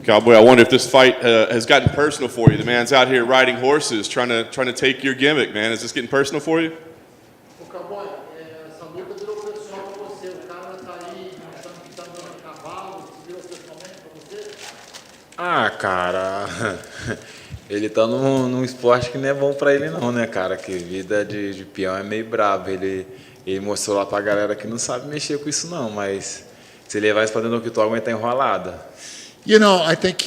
Cowboy, I wonder if this fight has gotten personal for you. The man's out here riding horses, trying to take your gimmick, man. Is this getting personal for you? O Cowboy, essa luta virou pessoal pra você. O cara tá aí, tá andando a cavalo, virou pessoalmente pra você? Ah, cara, ele tá num esporte que não é bom pra ele não, né, cara? Que vida de peão é meio brabo. Ele mostrou lá pra galera que não sabe mexer com isso não, mas se levar isso pra dentro do octógono, ele tá enrolado. You know, I think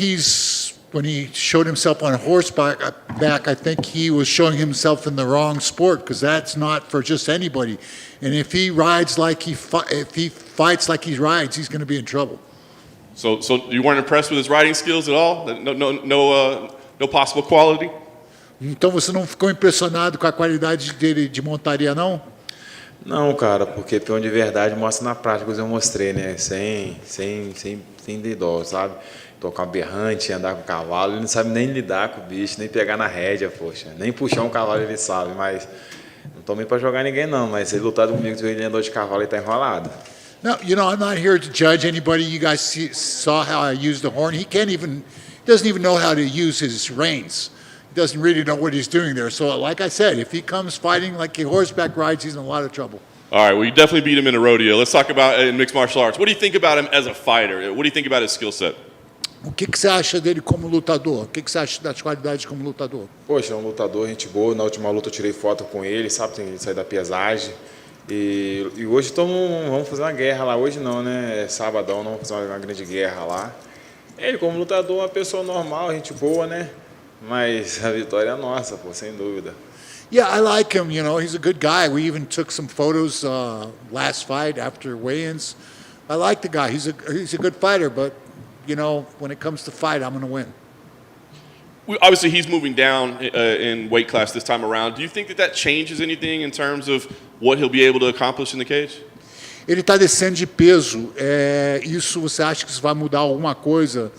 when he showed himself on horseback, I think he was showing himself in the wrong sport, because that's not for just anybody. And if he rides like if he fights like he rides, he's going to be in trouble. So you weren't impressed with his riding skills at all? No possible quality? Então você não ficou impressionado com a qualidade dele de montaria, não? Não, cara, porque peão de verdade mostra na prática, como eu mostrei, né? Sem dó, sabe? Tocar um berrante, andar com o cavalo, ele não sabe nem lidar com o bicho, nem pegar na rédea, poxa. Nem puxar um cavalo ele sabe, mas não tô meio pra jogar ninguém não, mas se ele lutar comigo, se ele andou de cavalo, ele tá enrolado. No, you know, I'm not here to judge anybody. You guys saw how I used the horn. He doesn't even know how to use his reins. He doesn't really know what he's doing there. So like I said, if he comes fighting like he horseback rides, he's in a lot of trouble. All right, well, you definitely beat him in a rodeo. Let's talk about in mixed martial arts. What do you think about him as a fighter? What do you think about his skill set? O que você acha dele como lutador? O que você acha das qualidades como lutador? Poxa, é um lutador, gente boa. Na última luta eu tirei foto com ele, sabe? Tem que sair da pesagem. E hoje vamos fazer uma guerra lá. Hoje não, né? É sabadão, não vamos fazer uma grande guerra lá. Ele, como lutador, é uma pessoa normal, gente boa, né? Mas a vitória é nossa, pô, sem dúvida. Yeah, I like him. You know, he's a good guy. We even took some photos last fight after weigh-ins. I like the guy. He's a good fighter, but you know, when it comes to fight, I'm going to win. Obviously, he's moving down in weight class this time around. Do you think that changes anything in terms of what he'll be able to accomplish in the cage? Ele está descendo de peso. Isso, você acha que isso vai mudar alguma coisa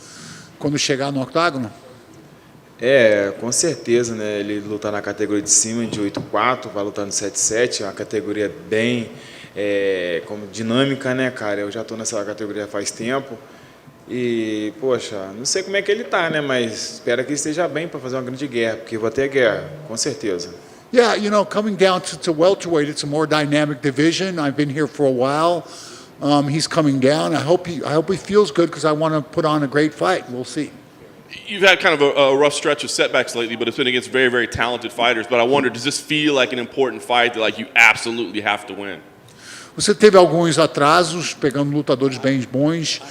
quando chegar no octágono? Com certeza, né? Ele lutar na categoria de cima, de 8'4", vai lutar no 7'7", é uma categoria bem como dinâmica, né, cara? Eu já estou nessa categoria faz tempo. E, poxa, não sei como é que ele tá, né? Mas espero que ele esteja bem para fazer uma grande guerra, porque vai ter guerra, com certeza. Yeah, you know, coming down to welterweight, it's a more dynamic division. I've been here for a while. He's coming down. I hope he feels good, because I want to put on a great fight. We'll see. You've had kind of a rough stretch of setbacks lately, but it's been against very, very talented fighters. But I wonder, does this feel like an important fight that like you absolutely have to win? Você teve alguns atrasos, pegando lutadores bem bons.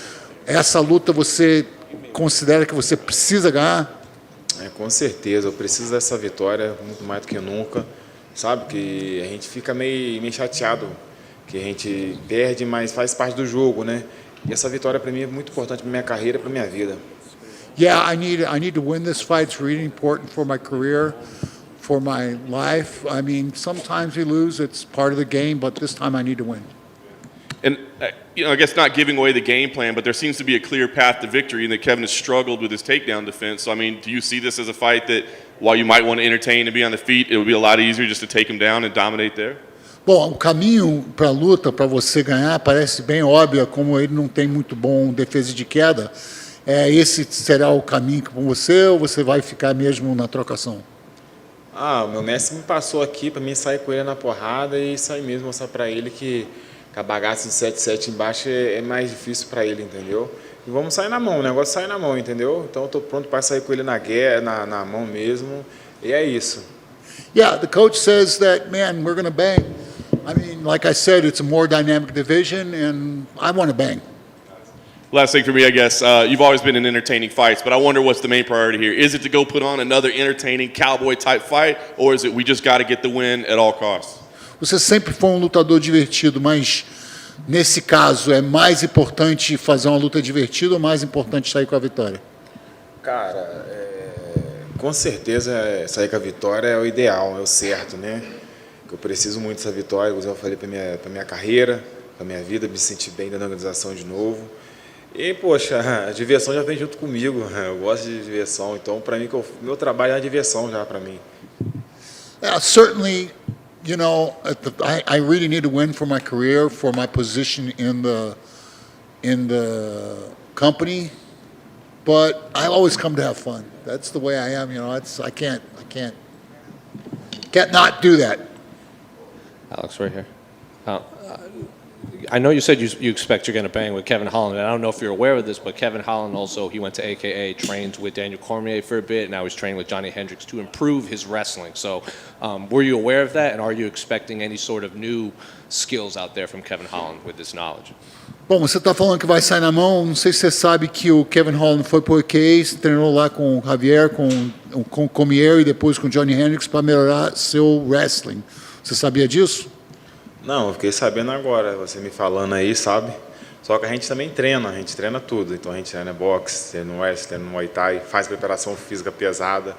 Essa luta você considera que você precisa ganhar? Com certeza, eu preciso dessa vitória muito mais do que nunca. Sabe que a gente fica meio chateado, que a gente perde, mas faz parte do jogo, né? E essa vitória para mim é muito importante para minha carreira, para minha vida. Yeah, I need to win this fight. It's really important for my career, for my life. I mean, sometimes we lose. It's part of the game, but this time I need to win. And you know, I guess not giving away the game plan, but there seems to be a clear path to victory, and that Kevin has struggled with his takedown defense. So, I mean, do you see this as a fight that, while you might want to entertain and be on the feet, it would be a lot easier just to take him down and dominate there? Bom, o caminho para a luta, para você ganhar, parece bem óbvio. Como ele não tem muito bom defesa de queda, esse será o caminho para você, ou você vai ficar mesmo na trocação? O meu mestre me passou aqui para mim sair com ele na porrada e sair mesmo, mostrar para ele que a bagaça de 7-7 embaixo é mais difícil para ele, entendeu? E vamos sair na mão, o negócio é sair na mão, entendeu? Então eu estou pronto para sair com ele na guerra, na mão mesmo, e é isso. Yeah, the coach says that, man, we're going to bang. I mean, like I said, it's a more dynamic division, and I want to bang. Last thing for me, I guess, you've always been in entertaining fights, but I wonder what's the main priority here. Is it to go put on another entertaining cowboy-type fight, or is it we just got to get the win at all costs? Você sempre foi um lutador divertido, mas nesse caso é mais importante fazer uma luta divertida ou mais importante sair com a vitória? Cara, com certeza sair com a vitória é o ideal, é o certo, né? Eu preciso muito dessa vitória, como eu falei, para minha carreira, para minha vida, me sentir bem dentro da organização de novo. E, poxa, a diversão já vem junto comigo, eu gosto de diversão, então para mim, meu trabalho é uma diversão já para mim. Certainly, you know, I really need to win for my career, for my position in the company. but I always come to have fun. That's the way I am, I can't not do that. Alex, right here. I know you said you expect you're going to bang with Kevin Holland, and I don't know if you're aware of this, but Kevin Holland also, he went to AKA, trained with Daniel Cormier for a bit, and now he's training with Johnny Hendricks to improve his wrestling. So were you aware of that, and are you expecting any sort of new skills out there from Kevin Holland with this knowledge? Bom, você está falando que vai sair na mão, não sei se você sabe que o Kevin Holland foi para o AKA, treinou lá com o Javier, com o Cormier e depois com o Johnny Hendricks para melhorar seu wrestling. Você sabia disso? Não, eu fiquei sabendo agora, você me falando aí, sabe? Só que a gente também treina, a gente treina tudo. Então a gente treina boxe, treina wrestling, treina Muay Thai, faz preparação física pesada.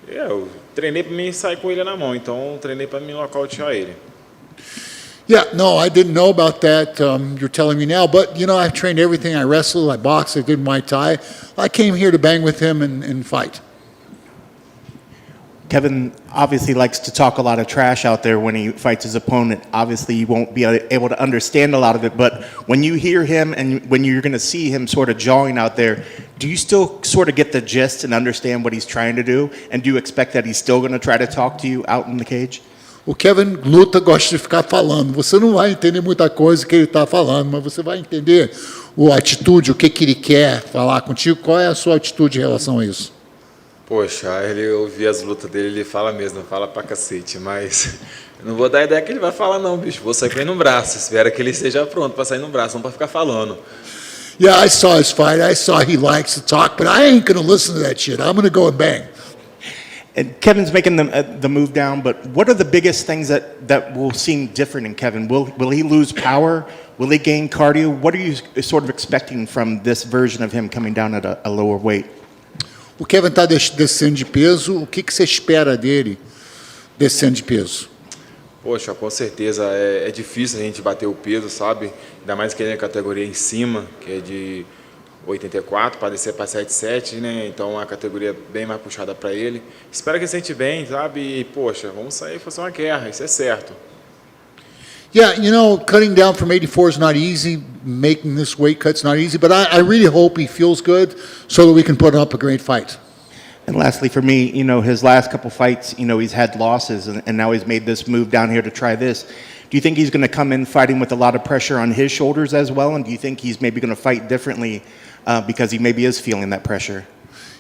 Eu treinei para mim sair com ele na mão, então treinei para mim nocautear ele. Yeah, no, I didn't know about that. You're telling me now, but I've trained everything. I wrestled, I boxed, I did Muay Thai. I came here to bang with him and fight. Kevin obviously likes to talk a lot of trash out there when he fights his opponent. Obviously, you won't be able to understand a lot of it, but when you hear him and when you're going to see him sort of jawing out there, do you still sort of get the gist and understand what he's trying to do? And do you expect that he's still going to try to talk to you out in the cage? O Kevin luta, gosta de ficar falando. Você não vai entender muita coisa que ele está falando, mas você vai entender a atitude, o que ele quer falar contigo. Qual é a sua atitude em relação a isso? Poxa, ele ouvir as lutas dele, ele fala mesmo, fala pra cacete, mas eu não vou dar ideia que ele vai falar não, bicho. Vou sair com ele no braço, espero que ele esteja pronto para sair no braço, não para ficar falando. Yeah, I saw his fight. I saw he likes to talk, but I ain't going to listen to that shit. I'm going to go and bang. And Kevin's making the move down, but what are the biggest things that will seem different in Kevin? Will he lose power? Will he gain cardio? What are you sort of expecting from this version of him coming down at a lower weight? O Kevin está descendo de peso. O que você espera dele descendo de peso? Poxa, com certeza é difícil a gente bater o peso, sabe? Ainda mais que ele é categoria em cima, que é de 84 para descer para 77, né? Então é uma categoria bem mais puxada para ele. Espero que ele se sente bem, sabe? E, poxa, vamos sair e fazer uma guerra, isso é certo. Yeah, cutting down from 84 is not easy. Making this weight cut's not easy, but I really hope he feels good so that we can put up a great fight. And lastly, for me, his last couple fights, he's had losses, and now he's made this move down here to try this. Do you think he's going to come in fighting with a lot of pressure on his shoulders as well? And do you think he's maybe going to fight differently because he maybe is feeling that pressure?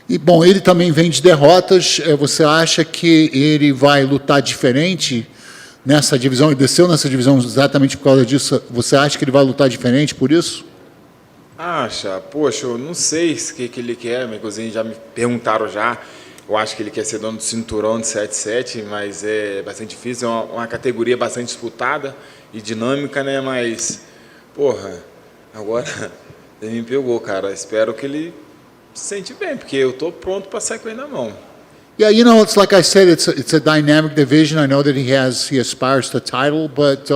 E, bom, ele também vem de derrotas. Você acha que ele vai lutar diferente nessa divisão? Ele desceu nessa divisão exatamente por causa disso. Você acha que ele vai lutar diferente por isso? Poxa, eu não sei o que ele quer, inclusive já me perguntaram já. Eu acho que ele quer ser dono do cinturão de 7-7, mas é bastante difícil, é uma categoria bastante disputada e dinâmica, né? Mas, porra, agora ele me pegou, cara. Espero que ele se sente bem, porque eu tô pronto para sair com ele na mão. Yeah, it's like I said, it's a dynamic division. I know that he aspires to title, but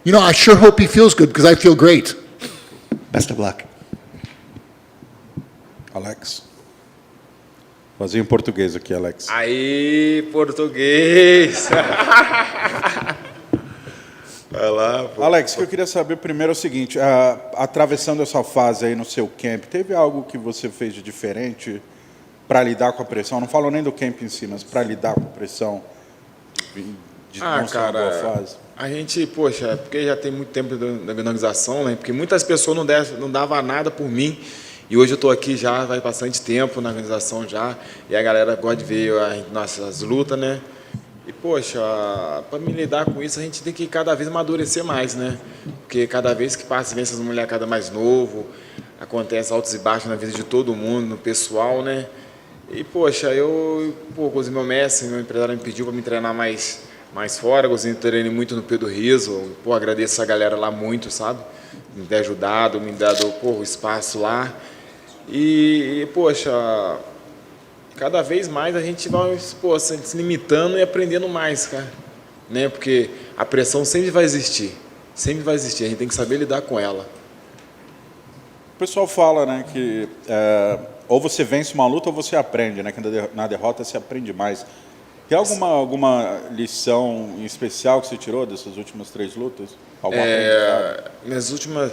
I sure hope he feels good because I feel great. Best of luck. Alex. Fazer em português aqui, Alex. Aí, português. Vai lá, pô. Alex, o que eu queria saber primeiro é o seguinte, atravessando essa fase aí no seu camp, teve algo que você fez de diferente para lidar com a pressão? Não falo nem do camp em si, mas para lidar com a pressão de não ser uma boa fase. A gente, poxa, porque já tem muito tempo na organização, né? Porque muitas pessoas não davam nada por mim. E hoje eu estou aqui já, vai bastante tempo na organização já. E a galera gosta de ver nossas lutas, né? E, poxa, para me lidar com isso, a gente tem que cada vez amadurecer mais, né? Porque cada vez que passa, vem essas molecadas mais novo, acontece altos e baixos na vida de todo mundo, no pessoal, né? E, poxa, inclusive meu mestre, meu empresário me pediu para me treinar mais fora, eu treinei muito no Pedro Riso, agradeço a galera lá muito, sabe? Me ter ajudado, me dado o espaço lá. E, poxa, cada vez mais a gente vai se limitando e aprendendo mais, cara. Né? Porque a pressão sempre vai existir, a gente tem que saber lidar com ela. O pessoal fala, né, que ou você vence uma luta ou você aprende, né, que na derrota se aprende mais. Tem alguma lição em especial que você tirou dessas últimas 3 lutas? Alguma aprendizado? Minhas últimas,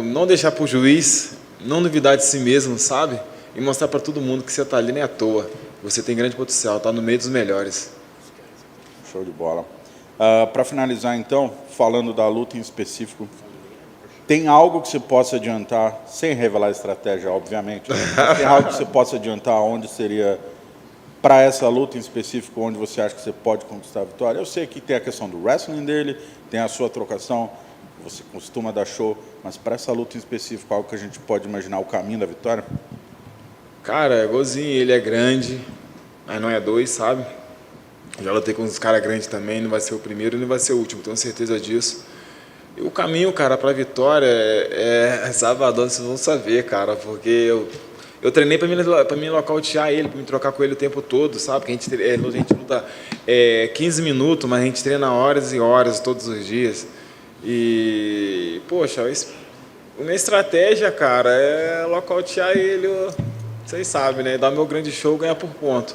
não deixar para o juiz, não duvidar de si mesmo, sabe? E mostrar para todo mundo que você tá ali nem à toa. Você tem grande potencial, tá no meio dos melhores. Show de bola. Para finalizar, então, falando da luta em específico, tem algo que você possa adiantar, sem revelar a estratégia, obviamente, tem algo que você possa adiantar onde seria, para essa luta em específico, onde você acha que você pode conquistar a vitória? Eu sei que tem a questão do wrestling dele, tem a sua trocação, você costuma dar show, mas para essa luta em específico, algo que a gente pode imaginar o caminho da vitória? Cara, é igualzinho, ele é grande, mas não é dois, sabe? Já lutei com uns caras grandes também, não vai ser o primeiro e não vai ser o último, tenho certeza disso. E o caminho, cara, pra vitória é sábado, vocês vão saber, cara, porque eu treinei pra me nocautear ele, pra me trocar com ele o tempo todo, sabe? Porque a gente luta 15 minutos, mas a gente treina horas e horas todos os dias. E, poxa, a minha estratégia, cara, é nocautear ele, vocês sabem, né? Dar meu grande show, ganhar por ponto.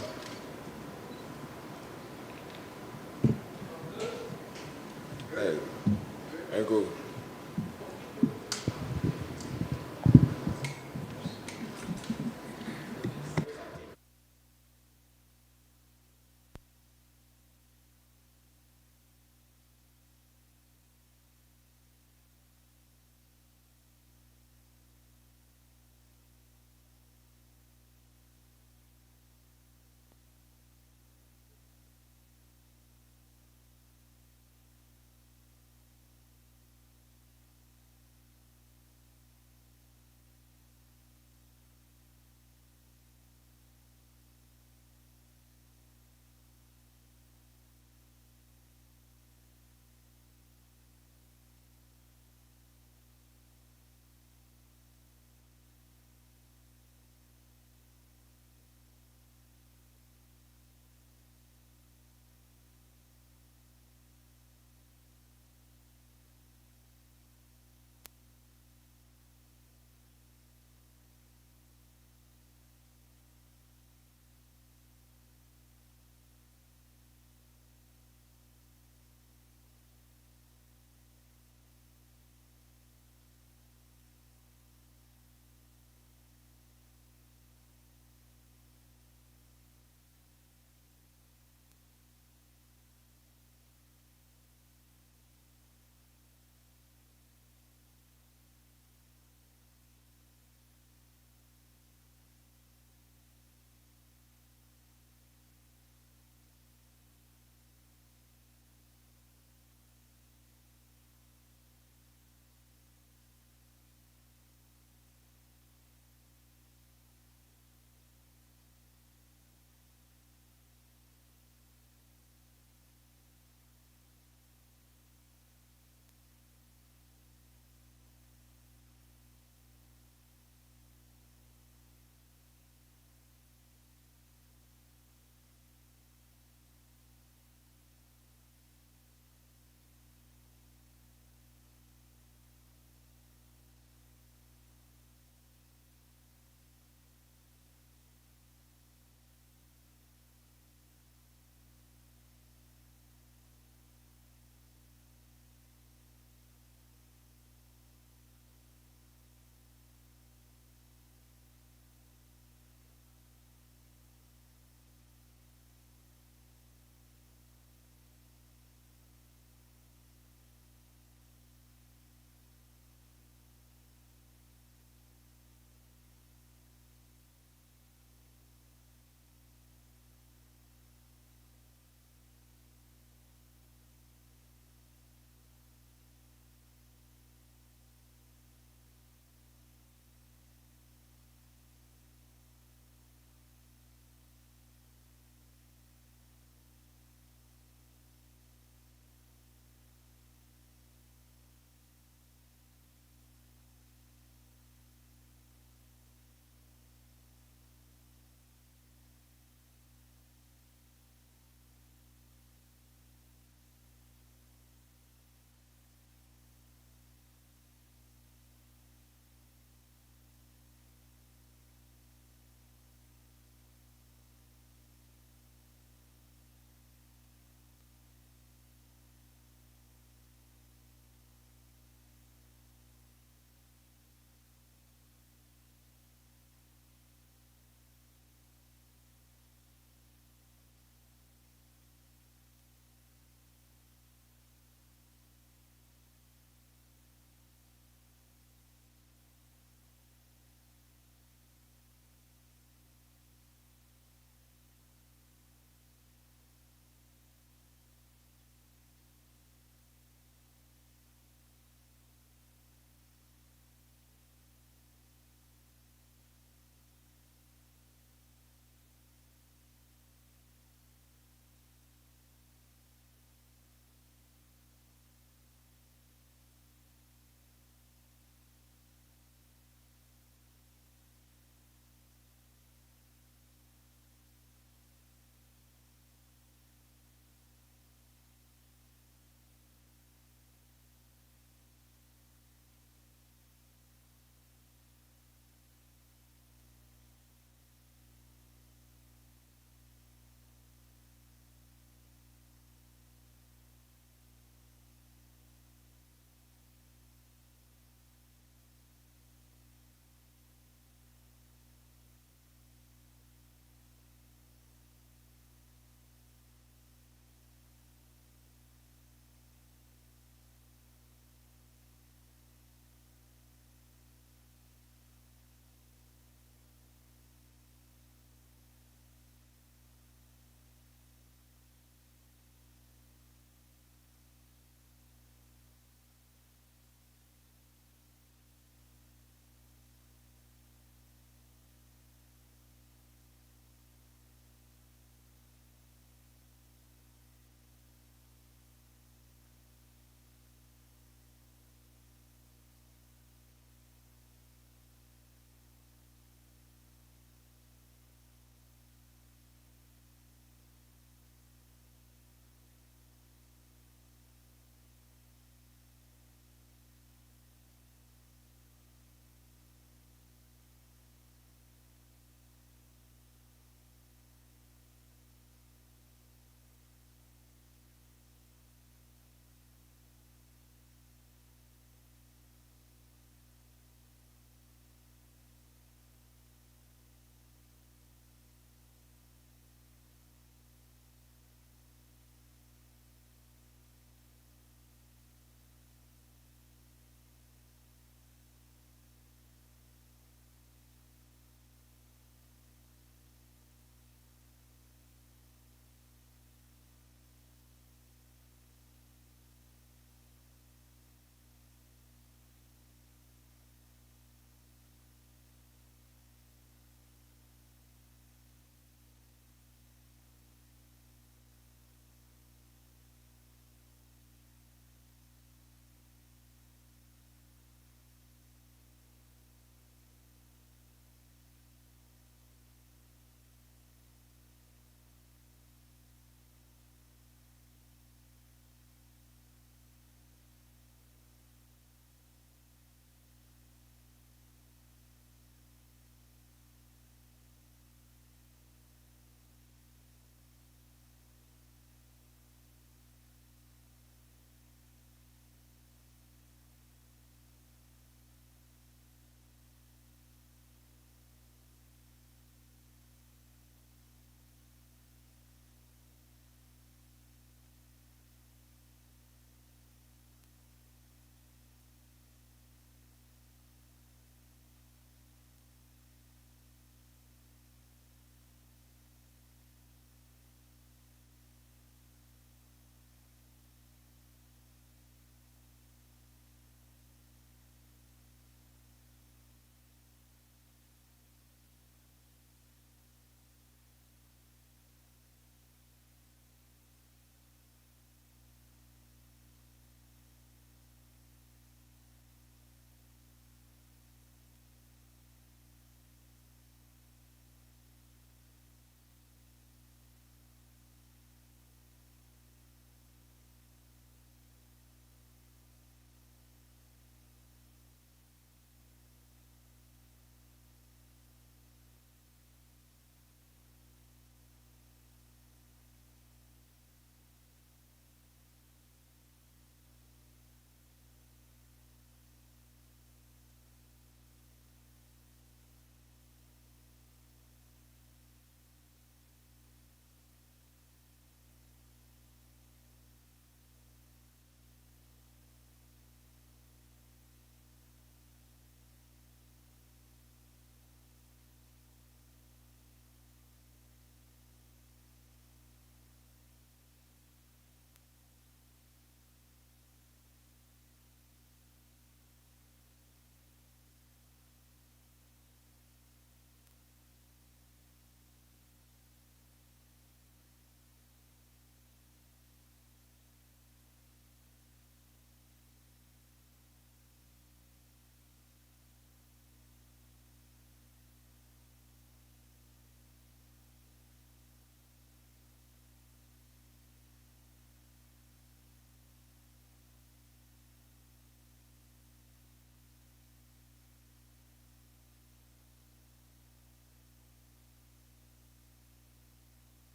É gol.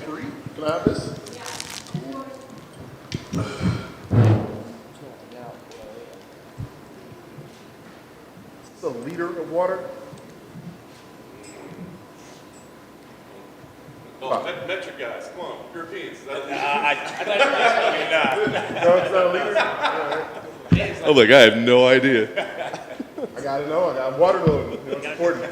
free. Can I have this? It's a liter of water. Oh, metric guys, come on, Europeans. No, it's not a liter. Oh my God, I have no idea. I gotta know. I got watermelon. It's important.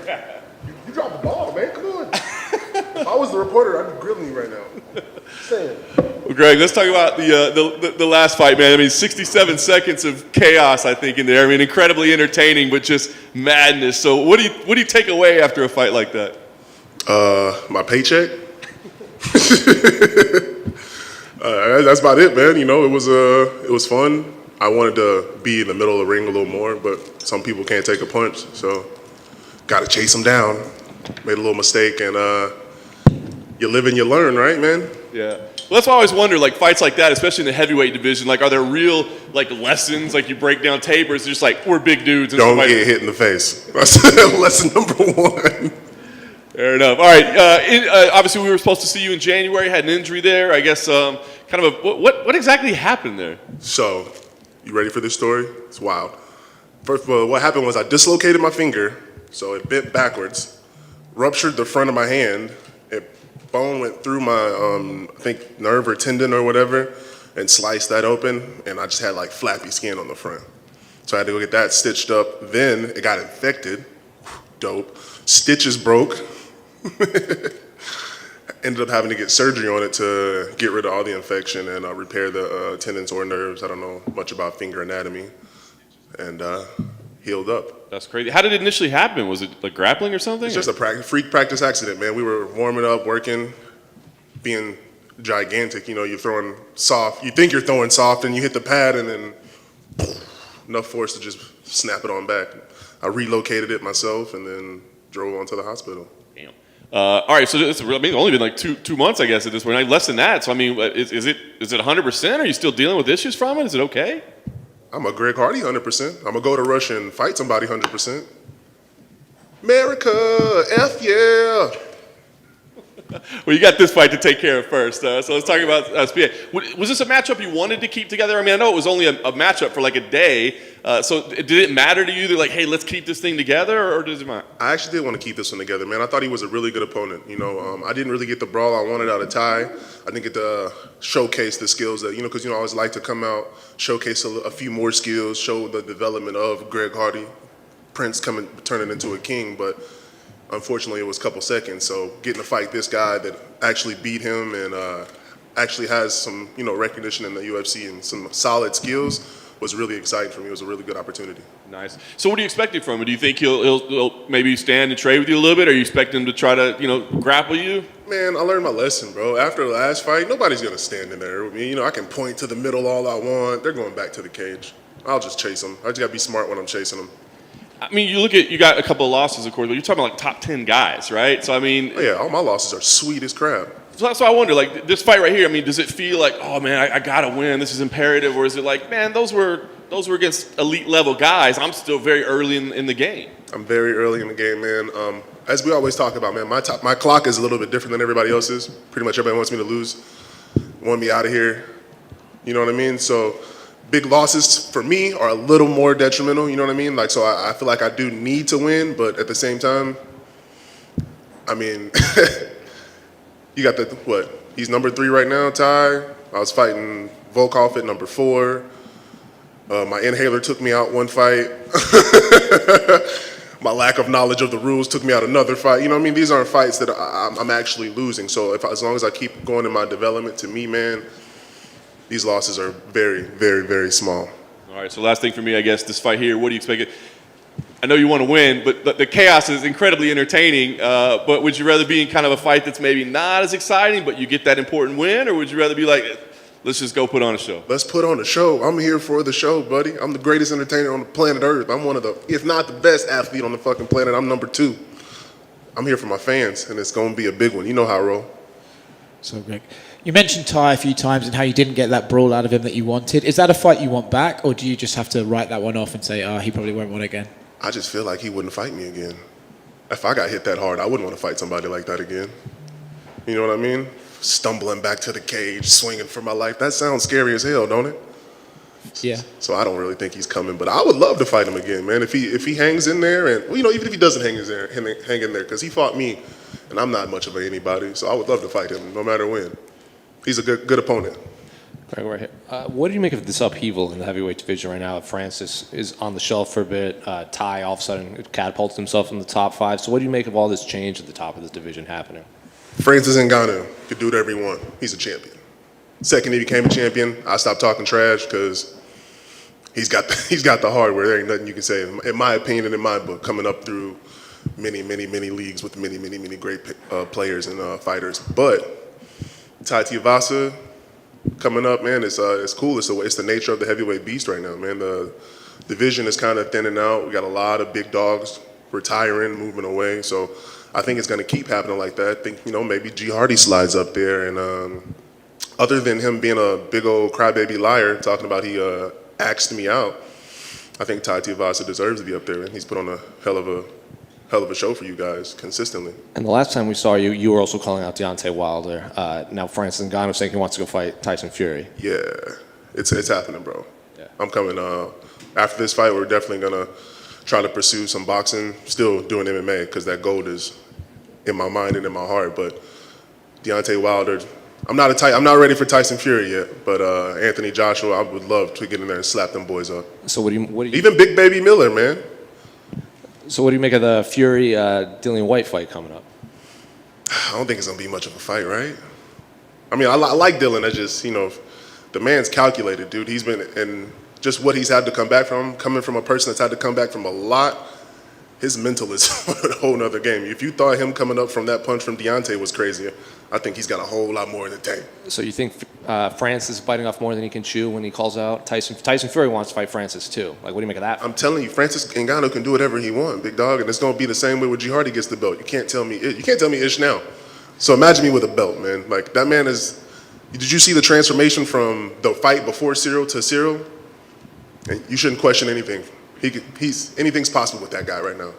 You dropped the ball, man. Come on. If I was the reporter, I'd be grilling you right now. Just saying. Well, Greg, let's talk about the last fight, man. I mean, 67 seconds of chaos, I think, in there. I mean, incredibly entertaining, but just madness. So, what do you take away after a fight like that? My paycheck. That's about it, man. You know, it was fun. I wanted to be in the middle of the ring a little more, but some people can't take a punch, so got to chase them down. Made a little mistake, and you live and you learn, right, man? Yeah. Well, that's why I always wonder, like, fights like that, especially in the heavyweight division, like, are there real, like, lessons, like, you break down tape, or is it just like, we're big dudes? And Don't get hit in the face. That's lesson number one. Fair enough. All right. Obviously, we were supposed to see you in January. Had an injury there. I guess kind of what exactly happened there? So, you ready for this story? It's wild. First of all, what happened was I dislocated my finger, so it bent backwards, ruptured the front of my hand. Bone went through my, I think, nerve or tendon or whatever, and sliced that open, and I just had like flappy skin on the front. So I had to go get that stitched up. Then it got infected. Dope. Stitches broke. Ended up having to get surgery on it to get rid of all the infection and repair the tendons or nerves. I don't know much about finger anatomy. And healed up. That's crazy. How did it initially happen? Was it like grappling or something? It's just a freak practice accident, man. We were warming up, working, being gigantic. You know, you're throwing soft. You think you're throwing soft, and you hit the pad, and then enough force to just snap it on back. I relocated it myself, and then drove on to the hospital. Damn. All right, so it's only been like two months, I guess, at this point. Like, less than that. So I mean, is it 100%? Are you still dealing with issues from it? Is it okay? I'm a Greg Hardy 100%. I'm gonna go to Russia and fight somebody 100%. America, F yeah. Well, you got this fight to take care of first. So let's talk about Spivac. Was this a matchup you wanted to keep together? I mean, I know it was only a matchup for like a day. So did it matter to you? They're like, hey, let's keep this thing together, or does it matter? I actually did want to keep this one together, man. I thought he was a really good opponent. You know, I didn't really get the brawl I wanted out of Ty. I didn't get to showcase the skills that, because I always like to come out, showcase a few more skills, show the development of Greg Hardy, Prince turning into a king, but unfortunately, it was a couple seconds. So getting to fight this guy that actually beat him and actually has some, recognition in the UFC and some solid skills was really exciting for me. It was a really good opportunity. Nice. So what do you expect from him? Do you think he'll maybe stand and trade with you a little bit, or you expect him to try to, grapple you? Man, I learned my lesson, bro. After the last fight, nobody's going to stand in there with me. I can point to the middle all I want. They're going back to the cage. I'll just chase them. I just got to be smart when I'm chasing them. I mean, you got a couple of losses, of course, but you're talking about like top 10 guys, right? So, I mean. Oh, yeah, all my losses are sweet as crap. So that's why I wonder, like, this fight right here, I mean, does it feel like, oh, man, I got to win, this is imperative, or is it like, man, those were against elite-level guys, I'm still very early in the game? I'm very early in the game, man. As we always talk about, man, my clock is a little bit different than everybody else's. Pretty much everybody wants me to lose, want me out of here. You know what I mean? So big losses for me are a little more detrimental, you know what I mean? Like, so I feel like I do need to win, but at the same time, I mean, you got he's number 3 right now, Ty. I was fighting Volkov at number 4. My inhaler took me out one fight. My lack of knowledge of the rules took me out another fight. You know what I mean? These aren't fights that I'm actually losing. So as long as I keep going in my development, to me, man, these losses are very, very, very small. All right, so last thing for me, I guess, this fight here, what do you expect? I know you want to win, but the chaos is incredibly entertaining. But would you rather be in kind of a fight that's maybe not as exciting, but you get that important win, or would you rather be like, let's just go put on a show? Let's put on a show. I'm here for the show, buddy. I'm the greatest entertainer on the planet Earth. I'm one of the, if not the best athlete on the fucking planet, I'm number 2. I'm here for my fans, and it's going to be a big one. You know how I roll. So, Greg, you mentioned Ty a few times and how you didn't get that brawl out of him that you wanted. Is that a fight you want back, or do you just have to write that one off and say, he probably won't want it again? I just feel like he wouldn't fight me again. If I got hit that hard, I wouldn't want to fight somebody like that again. You know what I mean? stumbling back to the cage, swinging for my life. That sounds scary as hell, don't it? Yeah. So I don't really think he's coming, but I would love to fight him again, man. If he hangs in there, and well, you know, even if he doesn't hang in there, because he fought me, and I'm not much of anybody, so I would love to fight him, no matter when. He's a good opponent. Greg, right here. What do you make of this upheaval in the heavyweight division right now? Francis is on the shelf for a bit. Ty all of a sudden catapults himself in the top 5. So what do you make of all this change at the top of this division happening? Francis Ngannou could do whatever he wants. He's a champion. Second he became a champion, I stopped talking trash because he's got the hardware. There ain't nothing you can say, in my opinion and in my book, coming up through many leagues with many great players and fighters. But Tai Tuivasa coming up, man, it's cool. It's the nature of the heavyweight beast right now, man. The division is kind of thinning out. We got a lot of big dogs retiring, moving away. So I think it's going to keep happening like that. I think, you know, maybe G. Hardy slides up there. And other than him being a big old crybaby liar, talking about he axed me out, I think Tai Tuivasa deserves to be up there. And he's put on a hell of a show for you guys consistently. And the last time we saw you, you were also calling out Deontay Wilder. Now Francis Ngannou saying he wants to go fight Tyson Fury. Yeah, it's happening, bro. Yeah. I'm coming. After this fight, we're definitely gonna try to pursue some boxing. Still doing MMA because that gold is in my mind and in my heart. But Deontay Wilder, I'm not ready for Tyson Fury yet. But Anthony Joshua, I would love to get in there and slap them boys up. So what do you even Big Baby Miller, man. So what do you make of the Fury Dillian White fight coming up? I don't think it's gonna be much of a fight, right? I mean, I like Dylan. I just, you know, the man's calculated, dude. He's been, and just what he's had to come back from, coming from a person that's had to come back from a lot, his mental is a whole nother game. If you thought him coming up from that punch from Deontay was crazy, I think he's got a whole lot more in the tank. So you think Francis is biting off more than he can chew when he calls out Tyson? Tyson Fury wants to fight Francis too. Like, what do you make of that? I'm telling you, Francis Ngannou can do whatever he wants, big dog, and it's gonna be the same way when G. Hardy gets the belt. You can't tell me ish now. So imagine me with a belt, man. Like, that man is. Did you see the transformation from the fight before Cyril to Cyril? And you shouldn't question anything. Anything's possible with that guy right now,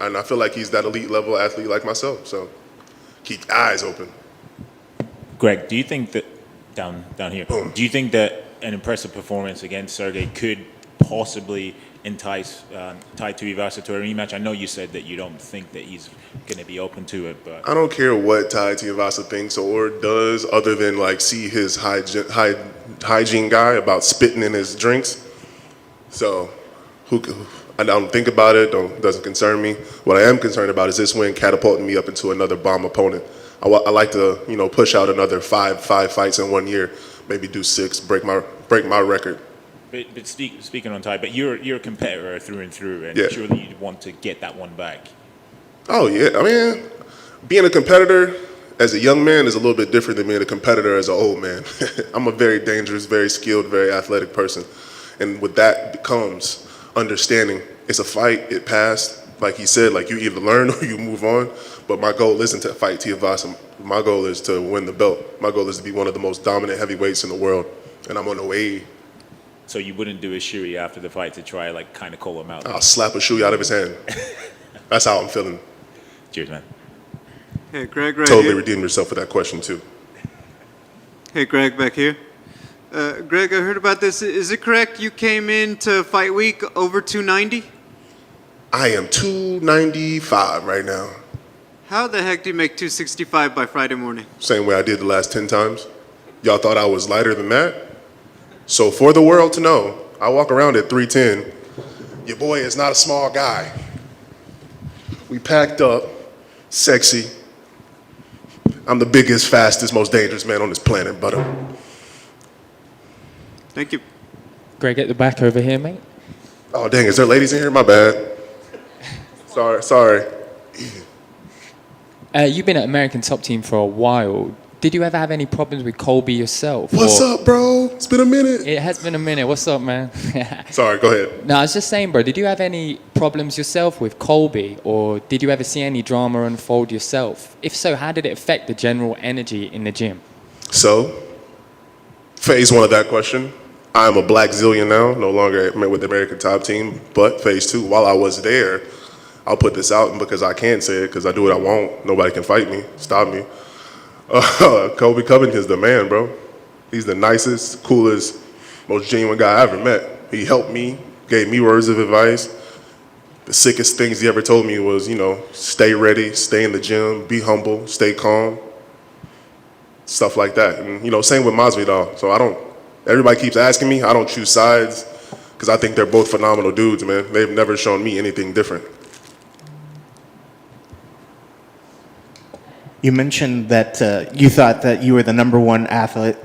and I feel like he's that elite level athlete like myself. So keep your eyes open. Greg, do you think that down here? Boom. Do you think that an impressive performance against Serghei could possibly entice Tai Tuivasa to a rematch? I know you said that you don't think that he's going to be open to it, but I don't care what Tai Tuivasa thinks or does, other than like see his hygiene guy about spitting in his drinks. So I don't think about it. Doesn't concern me. What I am concerned about is this win catapulting me up into another bomb opponent. I like to, you know, push out another five fights in 1 year, maybe do 6, break my record. But speaking on Tai, but you're a competitor through and through, and Yeah. surely you'd want to get that one back. Oh yeah, I mean, being a competitor as a young man is a little bit different than being a competitor as an old man. I'm a very dangerous, very skilled, very athletic person, and with that comes understanding it's a fight. It passed. Like he said, like you either learn or you move on. But my goal isn't to fight Tuivasa. My goal is to win the belt. My goal is to be one of the most dominant heavyweights in the world, and I'm on the way. So you wouldn't do a shuri after the fight to try, like, kind of call him out? I'll slap a shoe out of his hand. That's how I'm feeling. Cheers, man. Hey, Greg, right Totally here. redeemed yourself for that question too. Hey, Greg, back here. Greg, I heard about this. Is it correct you came in to fight week over 290? I am 295 right now. How the heck do you make 265 by Friday morning? Same way I did the last 10 times. Y'all thought I was lighter than that? So for the world to know, I walk around at 310. Your boy is not a small guy. We packed up, sexy. I'm the biggest, fastest, most dangerous man on this planet, but Thank you. Greg, at the back over here, mate. oh dang, is there ladies in here? My bad. Sorry. You've been at American Top Team for a while. Did you ever have any problems with Colby yourself? What's up, bro? It's been a minute. It has been a minute. What's up, man? Sorry, go ahead. No, I was just saying, bro, did you have any problems yourself with Colby, or did you ever see any drama unfold yourself? If so, how did it affect the general energy in the gym? So, phase 1 of that question, I'm a black zillion now, no longer with the American Top Team, but phase 2, while I was there, I'll put this out because I can say it because I do what I want. Nobody can fight me, stop me. Colby Covington's the man, bro. He's the nicest, coolest, most genuine guy I ever met. He helped me, gave me words of advice. The sickest things he ever told me was, stay ready, stay in the gym, be humble, stay calm, stuff like that. And, same with Masvidal. So everybody keeps asking me, I don't choose sides because I think they're both phenomenal dudes, man. They've never shown me anything different. You mentioned that you thought that you were the number one athlete,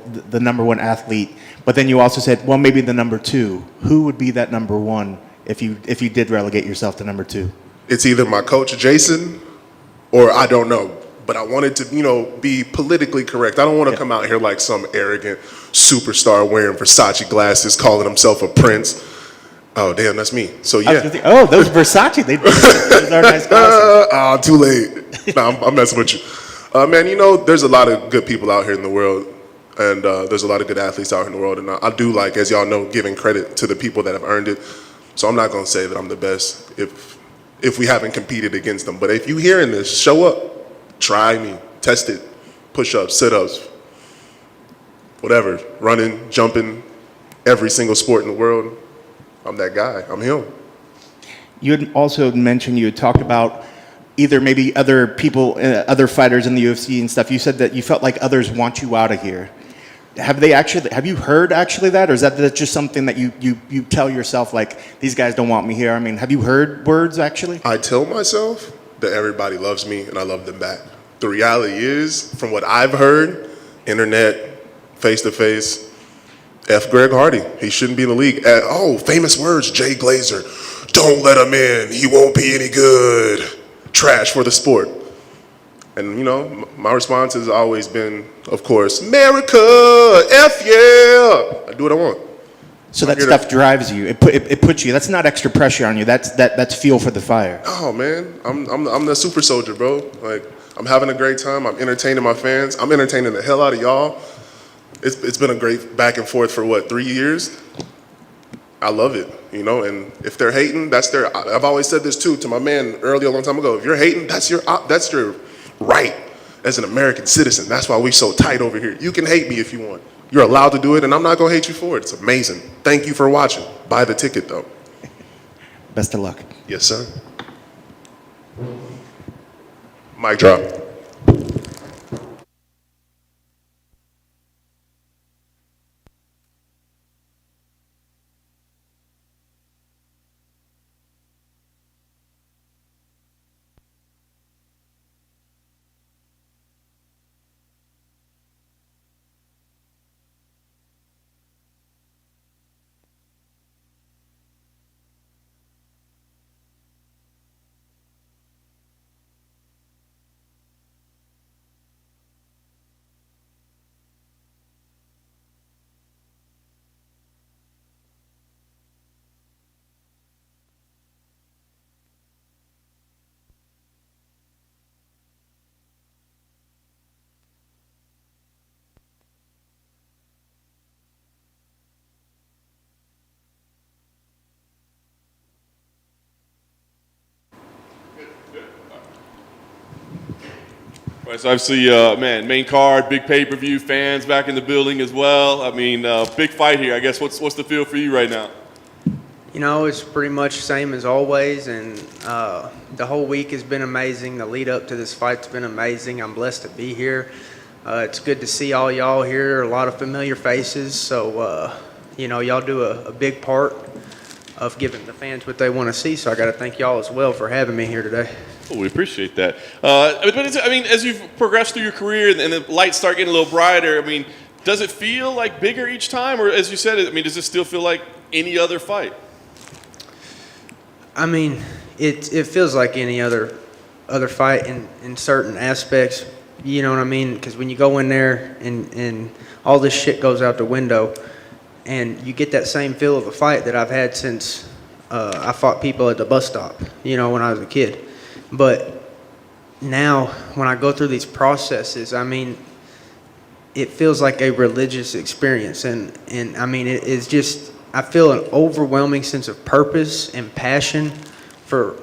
but then you also said, well, maybe the number two. Who would be that number one if you did relegate yourself to number two? It's either my coach, Jason, or I don't know. But I wanted to, be politically correct. I don't want to come out here like some arrogant superstar wearing Versace glasses, calling himself a prince. Oh, damn, that's me. So, yeah. Oh, those Versace, those are nice glasses. Too late. Nah, I'm messing with you. Man, there's a lot of good people out here in the world, and there's a lot of good athletes out here in the world. And I do like, as y'all know, giving credit to the people that have earned it. So I'm not going to say that I'm the best if we haven't competed against them. But if you hearing this, show up. Try me, test it, push-ups, sit-ups, whatever, running, jumping, every single sport in the world. I'm that guy. I'm him. You had also mentioned, you had talked about either maybe other people, other fighters in the UFC and stuff. You said that you felt like others want you out of here. Have you heard actually that, or is that just something that you tell yourself, like, these guys don't want me here? I mean, have you heard words actually? I tell myself that everybody loves me and I love them back. The reality is, from what I've heard, internet, face-to-face, F. Greg Hardy. He shouldn't be in the league. Famous words, Jay Glazer. Don't let him in. He won't be any good. Trash for the sport. And, my response has always been, of course, America, F yeah. I do what I want. So that stuff drives you. It puts you. That's not extra pressure on you. That's fuel for the fire. Oh man, I'm the super soldier, bro. Like, I'm having a great time. I'm entertaining my fans. I'm entertaining the hell out of y'all. It's been a great back and forth for 3 years. I love it, And if they're hating, that's their. I've always said this too to my man earlier a long time ago. If you're hating, that's your right as an American citizen. That's why we so tight over here. You can hate me if you want. You're allowed to do it, and I'm not going to hate you for it. It's amazing. Thank you for watching. Buy the ticket, though. Best of luck. Yes, sir. Mic drop. Right, so obviously, main card, big pay-per-view, fans back in the building as well. I mean, big fight here. I guess what's the feel for you right now? It's pretty much the same as always, and the whole week has been amazing. The lead up to this fight's been amazing. I'm blessed to be here. It's good to see all y'all here, a lot of familiar faces. So, y'all do a big part of giving the fans what they want to see. So I got to thank y'all as well for having me here today. Well, we appreciate that. But as you've progressed through your career and the lights start getting a little brighter, does it feel like bigger each time? Or as you said, does it still feel like any other fight? It feels like any other fight in certain aspects. You know what I mean? Because when you go in there and all this shit goes out the window, and you get that same feel of a fight that I've had since I fought people at the bus stop, when I was a kid. But now, when I go through these processes, it feels like a religious experience. And it is just, I feel an overwhelming sense of purpose and passion for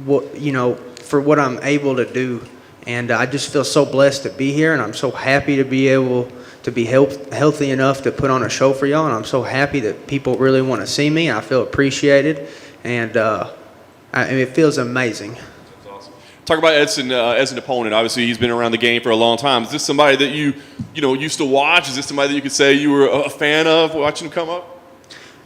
what I'm able to do And I just feel so blessed to be here, and I'm so happy to be able to be healthy enough to put on a show for y'all, and I'm so happy that people really want to see me. I feel appreciated, and it feels amazing. Talk about Edson as an opponent. Obviously, he's been around the game for a long time. Is this somebody that you used to watch? Is this somebody that you could say you were a fan of watching him come up?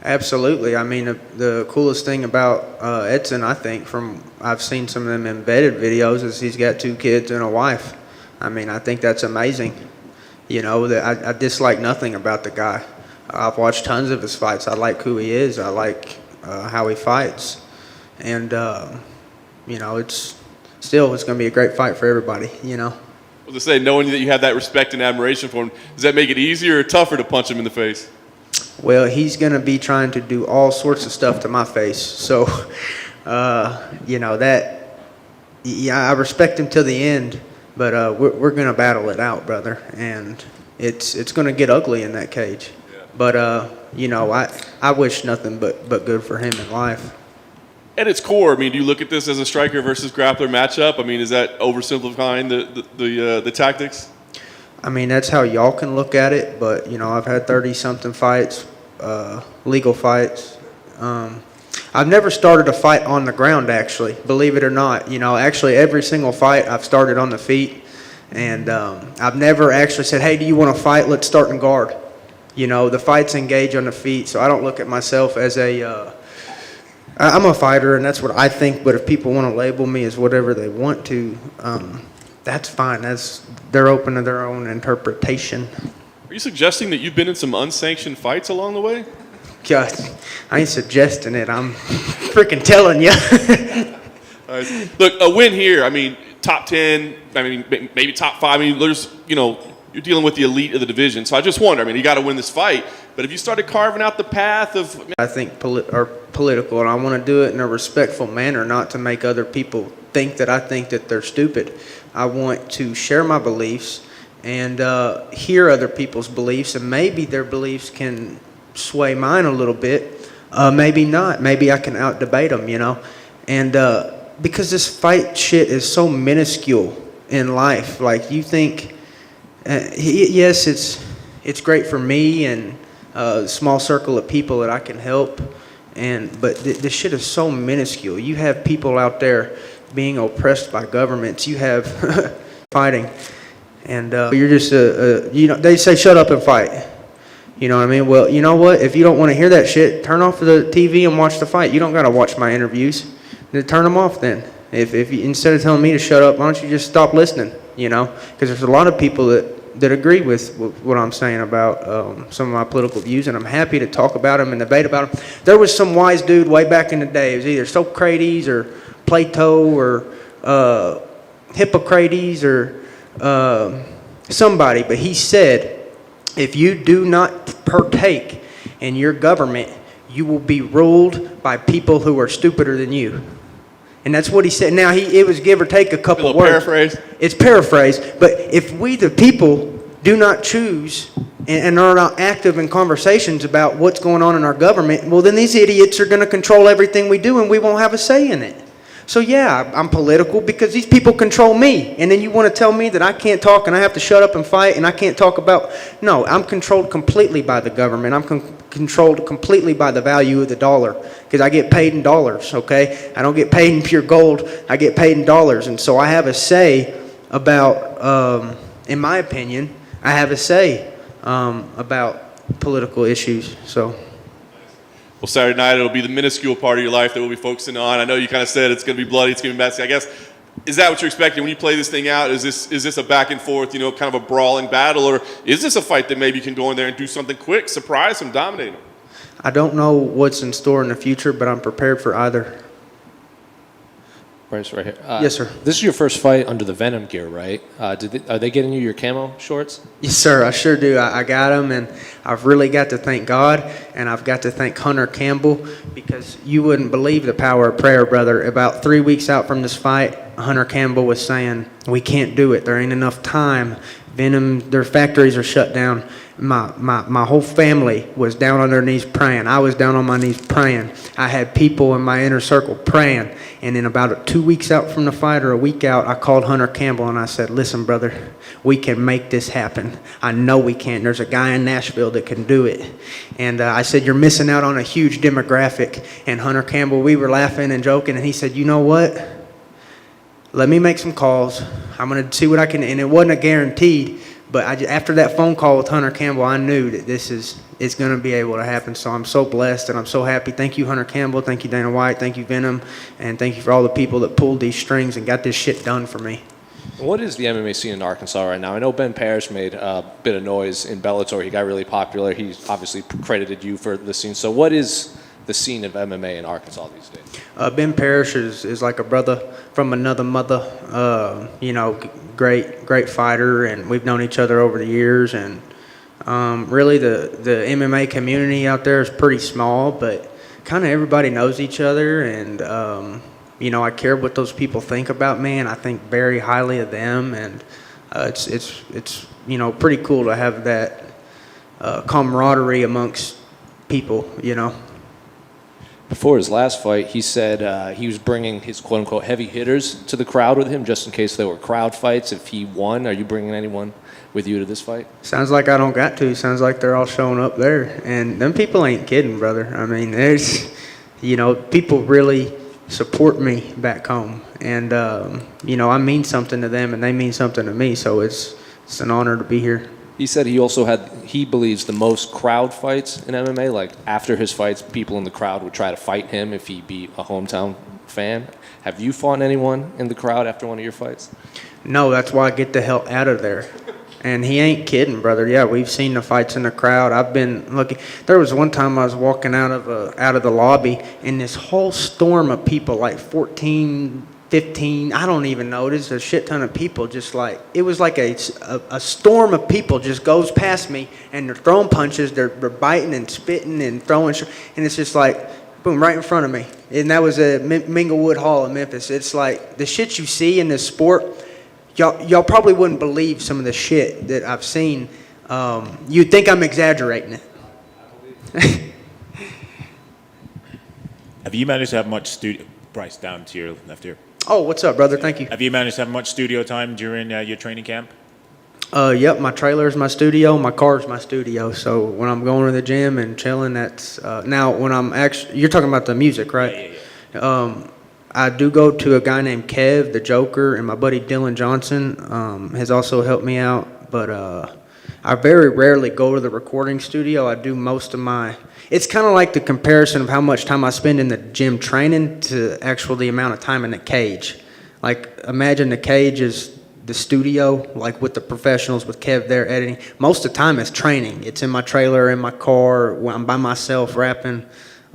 Absolutely. I mean, the coolest thing about Edson, I think, from I've seen some of them embedded videos, is he's got 2 kids and a wife. I mean, I think that's amazing. That I dislike nothing about the guy. I've watched tons of his fights. I like who he is. I like how he fights. And, it's going to be a great fight for everybody, I was going to say, knowing that you have that respect and admiration for him, does that make it easier or tougher to punch him in the face? Well, he's going to be trying to do all sorts of stuff to my face. So, I respect him till the end, but we're going to battle it out, brother. And it's going to get ugly in that cage. Yeah. But, I wish nothing but good for him in life. At its core, do you look at this as a striker versus grappler matchup? Is that oversimplifying the tactics? That's how y'all can look at it, but, I've had 30-something fights, legal fights. I've never started a fight on the ground, actually, believe it or not. Actually, every single fight I've started on the feet, and I've never actually said, hey, do you want to fight? Let's start in guard. The fights engage on the feet, so I don't look at myself as I'm a fighter, and that's what I think, but if people want to label me as whatever they want to, that's fine. They're open to their own interpretation. Are you suggesting that you've been in some unsanctioned fights along the way? God, I ain't suggesting it. I'm freaking telling you. All right. Look, a win here, top 10, maybe top 5. There's, you're dealing with the elite of the division. So I just wonder, you got to win this fight. But if you started carving out the path of... I think are political, and I want to do it in a respectful manner, not to make other people think that I think that they're stupid. I want to share my beliefs and hear other people's beliefs, and maybe their beliefs can sway mine a little bit. Maybe not. Maybe I can out-debate them, And because this fight shit is so minuscule in life. Like, you think... yes, it's great for me and a small circle of people that I can help, but this shit is so minuscule. You have people out there being oppressed by governments. You have fighting, and you're just they say shut up and fight. You know what I mean? Well, you know what? If you don't want to hear that shit, turn off the TV and watch the fight. You don't got to watch my interviews. Then turn them off then. If you, instead of telling me to shut up, why don't you just stop listening? Because there's a lot of people that agree with what I'm saying about some of my political views, and I'm happy to talk about them and debate about them. There was some wise dude way back in the day. It was either Socrates or Plato or Hippocrates or somebody, but he said, if you do not partake in your government, you will be ruled by people who are stupider than you. And that's what he said. Now, it was give or take a couple of words. Paraphrase. It's paraphrased. But if we, the people, do not choose and are not active in conversations about what's going on in our government, well, then these idiots are going to control everything we do, and we won't have a say in it. So, yeah, I'm political because these people control me. And then you want to tell me that I can't talk and I have to shut up and fight and I can't talk about... No, I'm controlled completely by the government. I'm controlled completely by the value of the dollar because I get paid in dollars, okay? I don't get paid in pure gold. I get paid in dollars. And so I have a say about, in my opinion, I have a say about political issues, so... Well, Saturday night, it'll be the minuscule part of your life that we'll be focusing on. I know you kind of said it's going to be bloody, it's going to be messy. I guess, is that what you're expecting when you play this thing out? Is this a back and forth, kind of a brawling battle? Or is this a fight that maybe you can go in there and do something quick, surprise them, dominate them? I don't know what's in store in the future, but I'm prepared for either. Bryce, right here. Yes, sir. This is your first fight under the Venom gear, right? Are they getting you your camo shorts? Yes, sir. I sure do. I got them, and I've really got to thank God, and I've got to thank Hunter Campbell, because you wouldn't believe the power of prayer, brother. About 3 weeks out from this fight, Hunter Campbell was saying, we can't do it. There ain't enough time. Venom, their factories are shut down. My whole family was down on their knees praying. I was down on my knees praying. I had people in my inner circle praying. And then about 2 weeks out from the fight, or a week out, I called Hunter Campbell and I said, listen, brother, we can make this happen. I know we can. There's a guy in Nashville that can do it. And I said, you're missing out on a huge demographic. And Hunter Campbell, we were laughing and joking, and he said, you know what? Let me make some calls. I'm going to see what I can. And it wasn't a guaranteed, but after that phone call with Hunter Campbell, I knew that it's going to be able to happen. So I'm so blessed and I'm so happy. Thank you, Hunter Campbell. Thank you, Dana White. Thank you, Venom. And thank you for all the people that pulled these strings and got this shit done for me. What is the MMA scene in Arkansas right now? I know Ben Parrish made a bit of noise in Bellator. He got really popular. He's obviously credited you for the scene. So what is the scene of MMA in Arkansas these days? Ben Parrish is like a brother from another mother. Great fighter, and we've known each other over the years. And really, the MMA community out there is pretty small, but kind of everybody knows each other. And I care what those people think about me, and I think very highly of them. And it's pretty cool to have that camaraderie amongst people. Before his last fight, he said he was bringing his quote-unquote heavy hitters to the crowd with him just in case there were crowd fights. If he won, are you bringing anyone with you to this fight? Sounds like I don't got to. Sounds like they're all showing up there. And them people ain't kidding, brother. I mean, there's, people really support me back home. And, I mean something to them and they mean something to me. So it's an honor to be here. He said he believes the most crowd fights in MMA. Like after his fights, people in the crowd would try to fight him if he beat a hometown fan. Have you fought anyone in the crowd after one of your fights? No, that's why I get the hell out of there. And he ain't kidding, brother. Yeah, we've seen the fights in the crowd. I've been looking. There was one time I was walking out of the lobby, and this whole storm of people, like 14, 15, I don't even know. There's a shit ton of people. Just like it was like a storm of people just goes past me, and they're throwing punches, they're biting and spitting and throwing, and it's just like boom, right in front of me. And that was at Minglewood Hall in Memphis. It's like the shit you see in this sport. Y'all probably wouldn't believe some of the shit that I've seen. You'd think I'm exaggerating it. Have you managed to have much studio? Bryce, down to your left here. Oh, what's up, brother? Thank you. Have you managed to have much studio time during your training camp? Yep, my trailer is my studio, my car is my studio. So when I'm going to the gym and chilling, that's now when I'm actually. You're talking about the music, right? Yeah. I do go to a guy named Kev, the Joker, and my buddy Dylan Johnson has also helped me out. But I very rarely go to the recording studio. I do most of my. It's kind of like the comparison of how much time I spend in the gym training to actual the amount of time in the cage. Like imagine the cage is the studio, like with the professionals, with Kev there editing. Most of the time it's training. It's in my trailer, in my car, when I'm by myself rapping,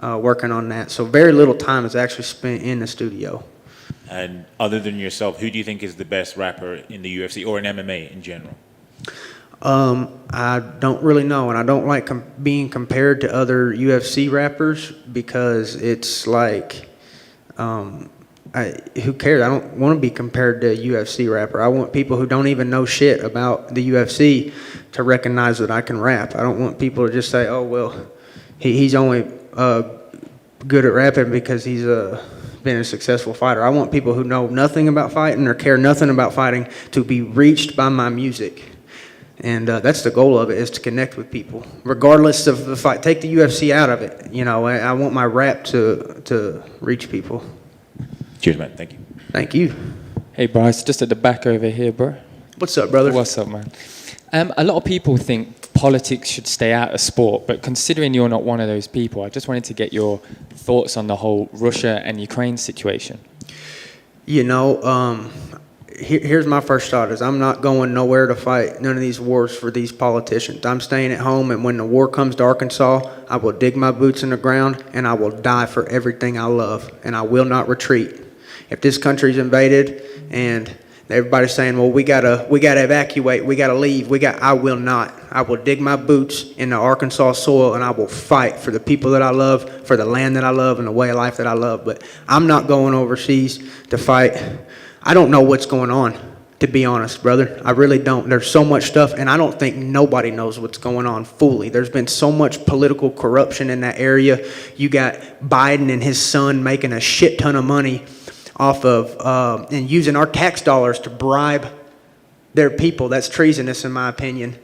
working on that. So very little time is actually spent in the studio. And other than yourself, who do you think is the best rapper in the UFC or in MMA in general? I don't really know, and I don't like being compared to other UFC rappers because it's like, who cares? I don't want to be compared to a UFC rapper. I want people who don't even know shit about the UFC to recognize that I can rap. I don't want people to just say, oh, well, he's only good at rapping because he's been a successful fighter. I want people who know nothing about fighting or care nothing about fighting to be reached by my music. And that's the goal of it, is to connect with people, regardless of the fight. Take the UFC out of it. I want my rap to reach people. Cheers, man. Thank you. Thank you. Hey, Bryce, just at the back over here, bro. What's up, brother? What's up, man? A lot of people think politics should stay out of sport, but considering you're not one of those people, I just wanted to get your thoughts on the whole Russia and Ukraine situation. Here's my first thought is I'm not going nowhere to fight none of these wars for these politicians. I'm staying at home, and when the war comes to Arkansas, I will dig my boots in the ground and I will die for everything I love, and I will not retreat. If this country's invaded and everybody's saying, well, we gotta evacuate, we gotta leave, I will not. I will dig my boots in the Arkansas soil and I will fight for the people that I love, for the land that I love, and the way of life that I love. But I'm not going overseas to fight. I don't know what's going on. to be honest, brother. I really don't. There's so much stuff, and I don't think nobody knows what's going on fully. There's been so much political corruption in that area. You got Biden and his son making a shit ton of money off of and using our tax dollars to bribe their people. That's treasonous, in my opinion.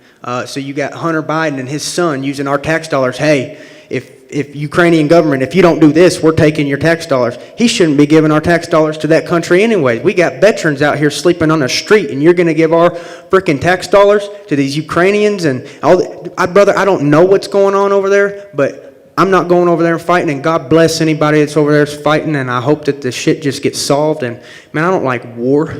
So you got Hunter Biden and his son using our tax dollars. Hey, if Ukrainian government, if you don't do this, we're taking your tax dollars. He shouldn't be giving our tax dollars to that country anyway. We got veterans out here sleeping on the street, and you're going to give our freaking tax dollars to these Ukrainians and all. Brother, I don't know what's going on over there, but I'm not going over there and fighting, and God bless anybody that's over there fighting, and I hope that the shit just gets solved. And, man, I don't like war.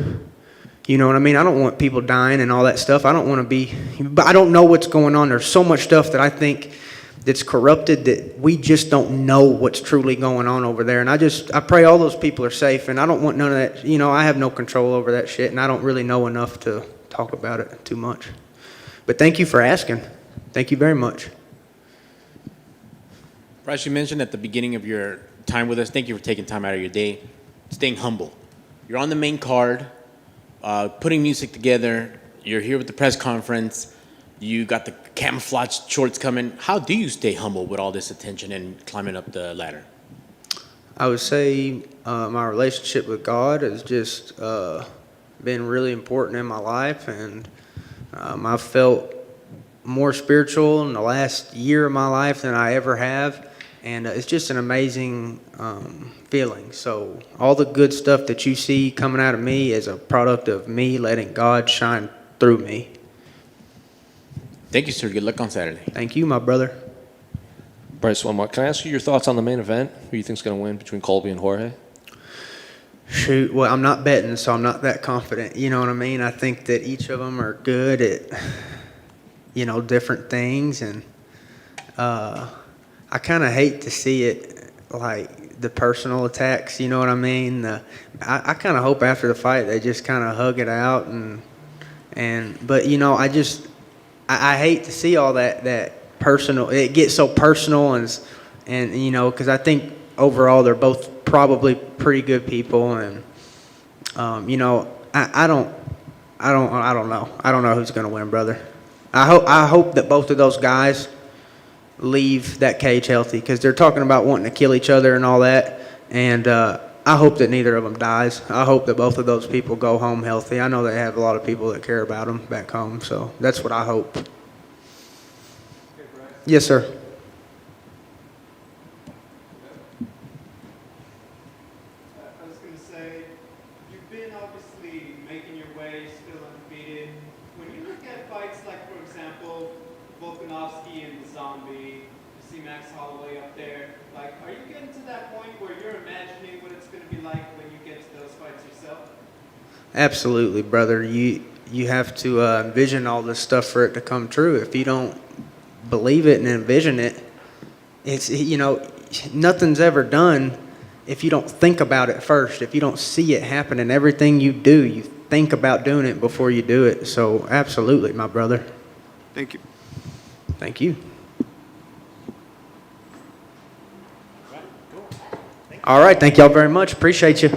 You know what I mean? I don't want people dying and all that stuff. I don't want to be, but I don't know what's going on. There's so much stuff that I think that's corrupted that we just don't know what's truly going on over there. And I pray all those people are safe, and I don't want none of that. You know, I have no control over that shit, and I don't really know enough to talk about it too much. But thank you for asking. Thank you very much. Bryce, you mentioned at the beginning of your time with us, thank you for taking time out of your day, staying humble. You're on the main card, putting music together. You're here with the press conference. You got the camouflage shorts coming. How do you stay humble with all this attention and climbing up the ladder? I would say my relationship with God has just been really important in my life, and I've felt more spiritual in the last year of my life than I ever have, and it's just an amazing feeling. So all the good stuff that you see coming out of me is a product of me letting God shine through me. Thank you, sir. Good luck on Saturday. Thank you, my brother. Bryce, one more. Can I ask you your thoughts on the main event? Who you think's going to win between Colby and Jorge? Shoot, well, I'm not betting, so I'm not that confident. You know what I mean? I think that each of them are good at, you know, different things, and I kind of hate to see it like the personal attacks. You know what I mean? I kind of hope after the fight they just kind of hug it out, but you know, I hate to see all that personal. It gets so personal, and you know, because I think overall they're both probably pretty good people, and you know, I don't know. I don't know who's going to win, brother. I hope that both of those guys leave that cage healthy, because they're talking about wanting to kill each other and all that, and I hope that neither of them dies. I hope that both of those people go home healthy. I know they have a lot of people that care about them back home, so that's what I hope. Yes, sir. I was going to say, you've been obviously making your way, still undefeated. When you look at fights like, for example, Volkanovski and the Zombie, you see Max Holloway up there, like, are you getting to that point where you're imagining what it's going to be like when you get to those fights yourself? Absolutely, brother. You have to envision all this stuff for it to come true. If you don't believe it and envision it, it's, you know, nothing's ever done if you don't think about it first. If you don't see it happen, and everything you do, you think about doing it before you do it. So absolutely, my brother. Thank you. Thank you. All right, thank y'all very much. Appreciate you.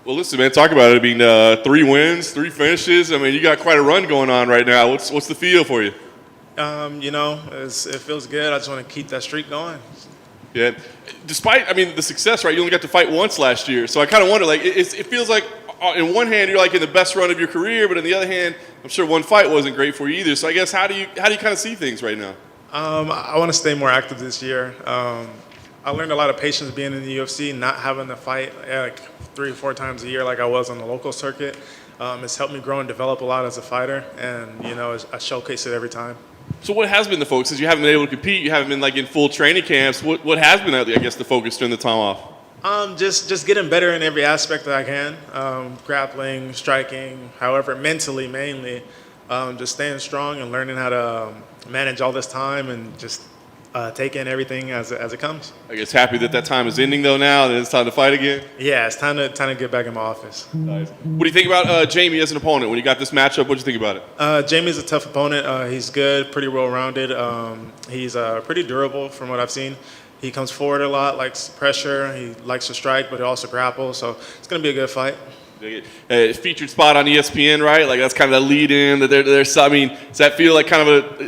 Well, listen, man, talk about it. I mean, 3 wins, 3 finishes. I mean, you got quite a run going on right now. What's the feel for you? You know, it feels good. I just want to keep that streak going. Yeah. Despite, I mean, the success, right? You only got to fight once last year. So I kind of wonder, like, it feels like in one hand you're like in the best run of your career, but on the other hand, I'm sure one fight wasn't great for you either. So I guess how do you kind of see things right now? I want to stay more active this year. I learned a lot of patience being in the UFC, not having to fight like 3 or 4 times a year like I was on the local circuit. It's helped me grow and develop a lot as a fighter, and you know, I showcase it every time. So what has been the focus? Since you haven't been able to compete, you haven't been like in full training camps. What has been, I guess, the focus during the time off? Just getting better in every aspect that I can. Grappling, striking, however, mentally mainly. Just staying strong and learning how to manage all this time and just take in everything as it comes. I guess happy that time is ending though now, and it's time to fight again. Yeah, it's time to get back in my office. Nice. What do you think about Jamie as an opponent? When you got this matchup, what do you think about it? Jamie's a tough opponent. He's good, pretty well-rounded. He's pretty durable from what I've seen. He comes forward a lot, likes pressure. He likes to strike, but he also grapples. So it's going to be a good fight. Featured spot on ESPN, right? Like that's kind of the lead in. There's, I mean, does that feel like kind of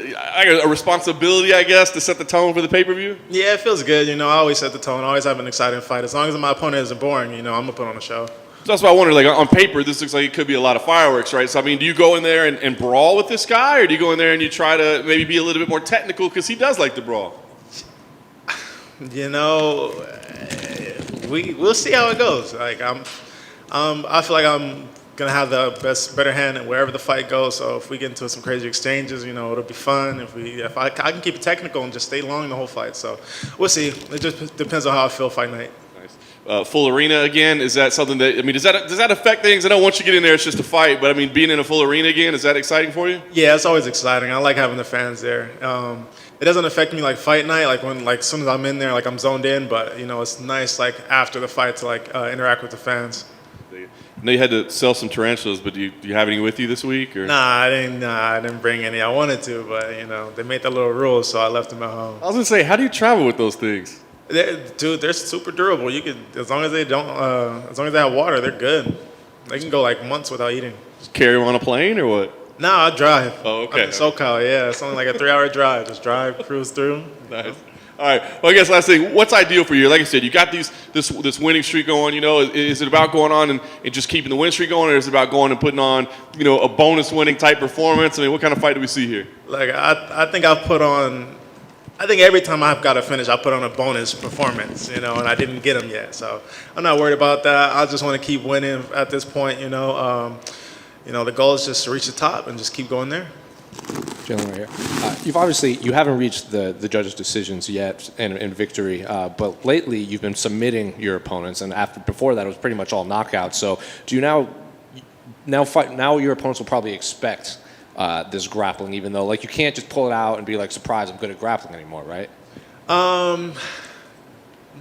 a responsibility, I guess, to set the tone for the pay-per-view? Yeah, it feels good. You know, I always set the tone. I always have an exciting fight. As long as my opponent isn't boring, you know, I'm going to put on a show. So that's why I wonder, like on paper, this looks like it could be a lot of fireworks, right? So, I mean, do you go in there and brawl with this guy, or do you go in there and you try to maybe be a little bit more technical because he does like to brawl? You know, we'll see how it goes. Like I feel like I'm gonna have the better hand wherever the fight goes. So if we get into some crazy exchanges, you know, it'll be fun. If I can keep it technical and just stay long the whole fight. So we'll see. It just depends on how I feel fight night. Nice. Full arena again. Is that something that, I mean, does that affect things? I know once you get in there, it's just a fight. But I mean, being in a full arena again, is that exciting for you? Yeah, it's always exciting. I like having the fans there. It doesn't affect me like fight night, like as soon as I'm in there, like I'm zoned in. But you know, it's nice like after the fight to like interact with the fans. I know you had to sell some tarantulas, but do you have any with you this week? Or? Nah, I didn't bring any. I wanted to, but you know, they made that little rule, so I left them at home. I was gonna say, how do you travel with those things? Dude, they're super durable. You could, as long as they have water, they're good. They can go like months without eating. Just carry them on a plane or what? No, I drive. Oh, okay. I'm in SoCal, yeah. It's only like a 3-hour drive. Just drive, cruise through. Nice. All right. Well, I guess last thing, what's ideal for you? Like I said, you got this winning streak going. You know, is it about going on and just keeping the win streak going, or is it about going and putting on, you know, a bonus winning type performance? I mean, what kind of fight do we see here? Like I think every time I've got to finish, I put on a bonus performance, you know, and I didn't get them yet. So I'm not worried about that. I just want to keep winning at this point, you know. You know, the goal is just to reach the top and just keep going there. Jalin, right here. You haven't reached the judges' decisions yet in victory, but lately you've been submitting your opponents, and before that it was pretty much all knockouts. So do you now your opponents will probably expect this grappling, even though like you can't just pull it out and be like, surprise, I'm good at grappling anymore, right?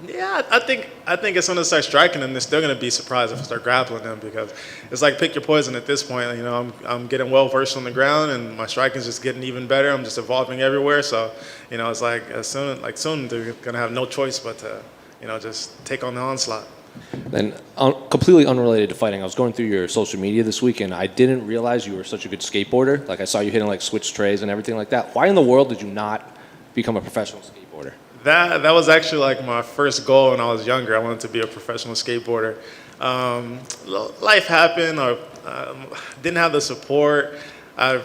Yeah, I think as soon as I start striking them, they're still going to be surprised if I start grappling them, because it's like pick your poison at this point. You know, I'm getting well versed on the ground, and my striking is just getting even better. I'm just evolving everywhere. So, you know, it's like soon they're going to have no choice but to, you know, just take on the onslaught. Then, completely unrelated to fighting, I was going through your social media this week, and I didn't realize you were such a good skateboarder. Like I saw you hitting like switch trays and everything like that. Why in the world did you not become a professional skateboarder? That was actually like my first goal when I was younger. I wanted to be a professional skateboarder. Life happened. I didn't have the support. I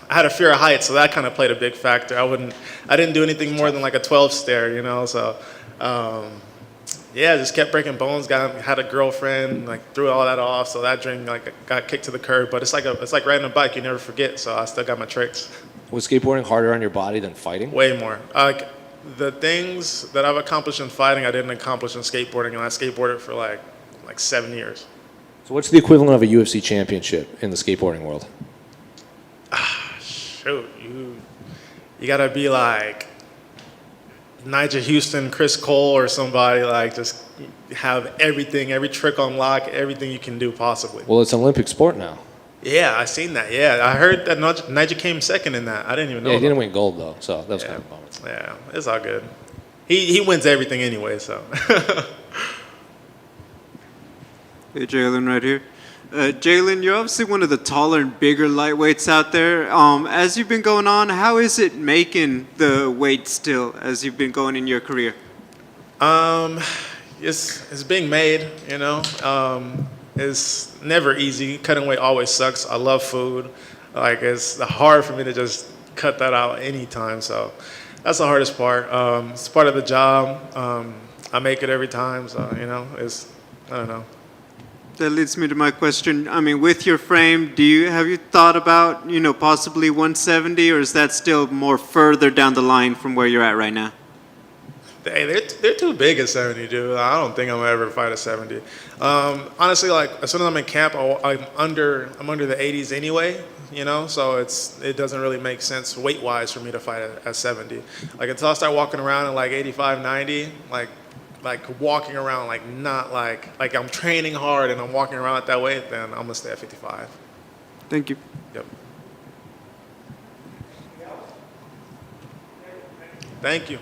had a fear of heights, so that kind of played a big factor. I didn't do anything more than like a 12 stair, you know. So yeah, just kept breaking bones. Had a girlfriend, like threw all that off. So that dream like got kicked to the curb. But it's like riding a bike. You never forget. So I still got my tricks. Was skateboarding harder on your body than fighting? Way more. The things that I've accomplished in fighting, I didn't accomplish in skateboarding, and I skateboarded for like 7 years. So what's the equivalent of a UFC championship in the skateboarding world? Shoot, you gotta be like Nigel Houston, Chris Cole, or somebody, like just have everything, every trick on lock, everything you can do possibly. Well, it's an Olympic sport now. Yeah, I seen that. Yeah, I heard that Nigel came second in that. I didn't even know. Yeah, he didn't win gold though, so that was kind of a bummer. Yeah, it's all good. He wins everything anyway, so. Hey, Jalin, right here. Jalin, you're obviously one of the taller and bigger lightweights out there. As you've been going on, how is it making the weight still as you've been going in your career? It's being made, you know. It's never easy. Cutting weight always sucks. I love food. Like, it's hard for me to just cut that out anytime. So that's the hardest part. It's part of the job. I make it every time. So, you know, I don't know. That leads me to my question. I mean, with your frame, have you thought about, possibly 170, or is that still more further down the line from where you're at right now? Hey, they're too big at 70, dude. I don't think I'm gonna ever fight at 70. Honestly, like as soon as I'm in camp, I'm under the 80s anyway. You know, so it doesn't really make sense weight-wise for me to fight at 70. Like until I start walking around at like 85, 90, like walking around like not like I'm training hard and I'm walking around at that weight, then I'm gonna stay at 55. Thank you. Yep. Thank you.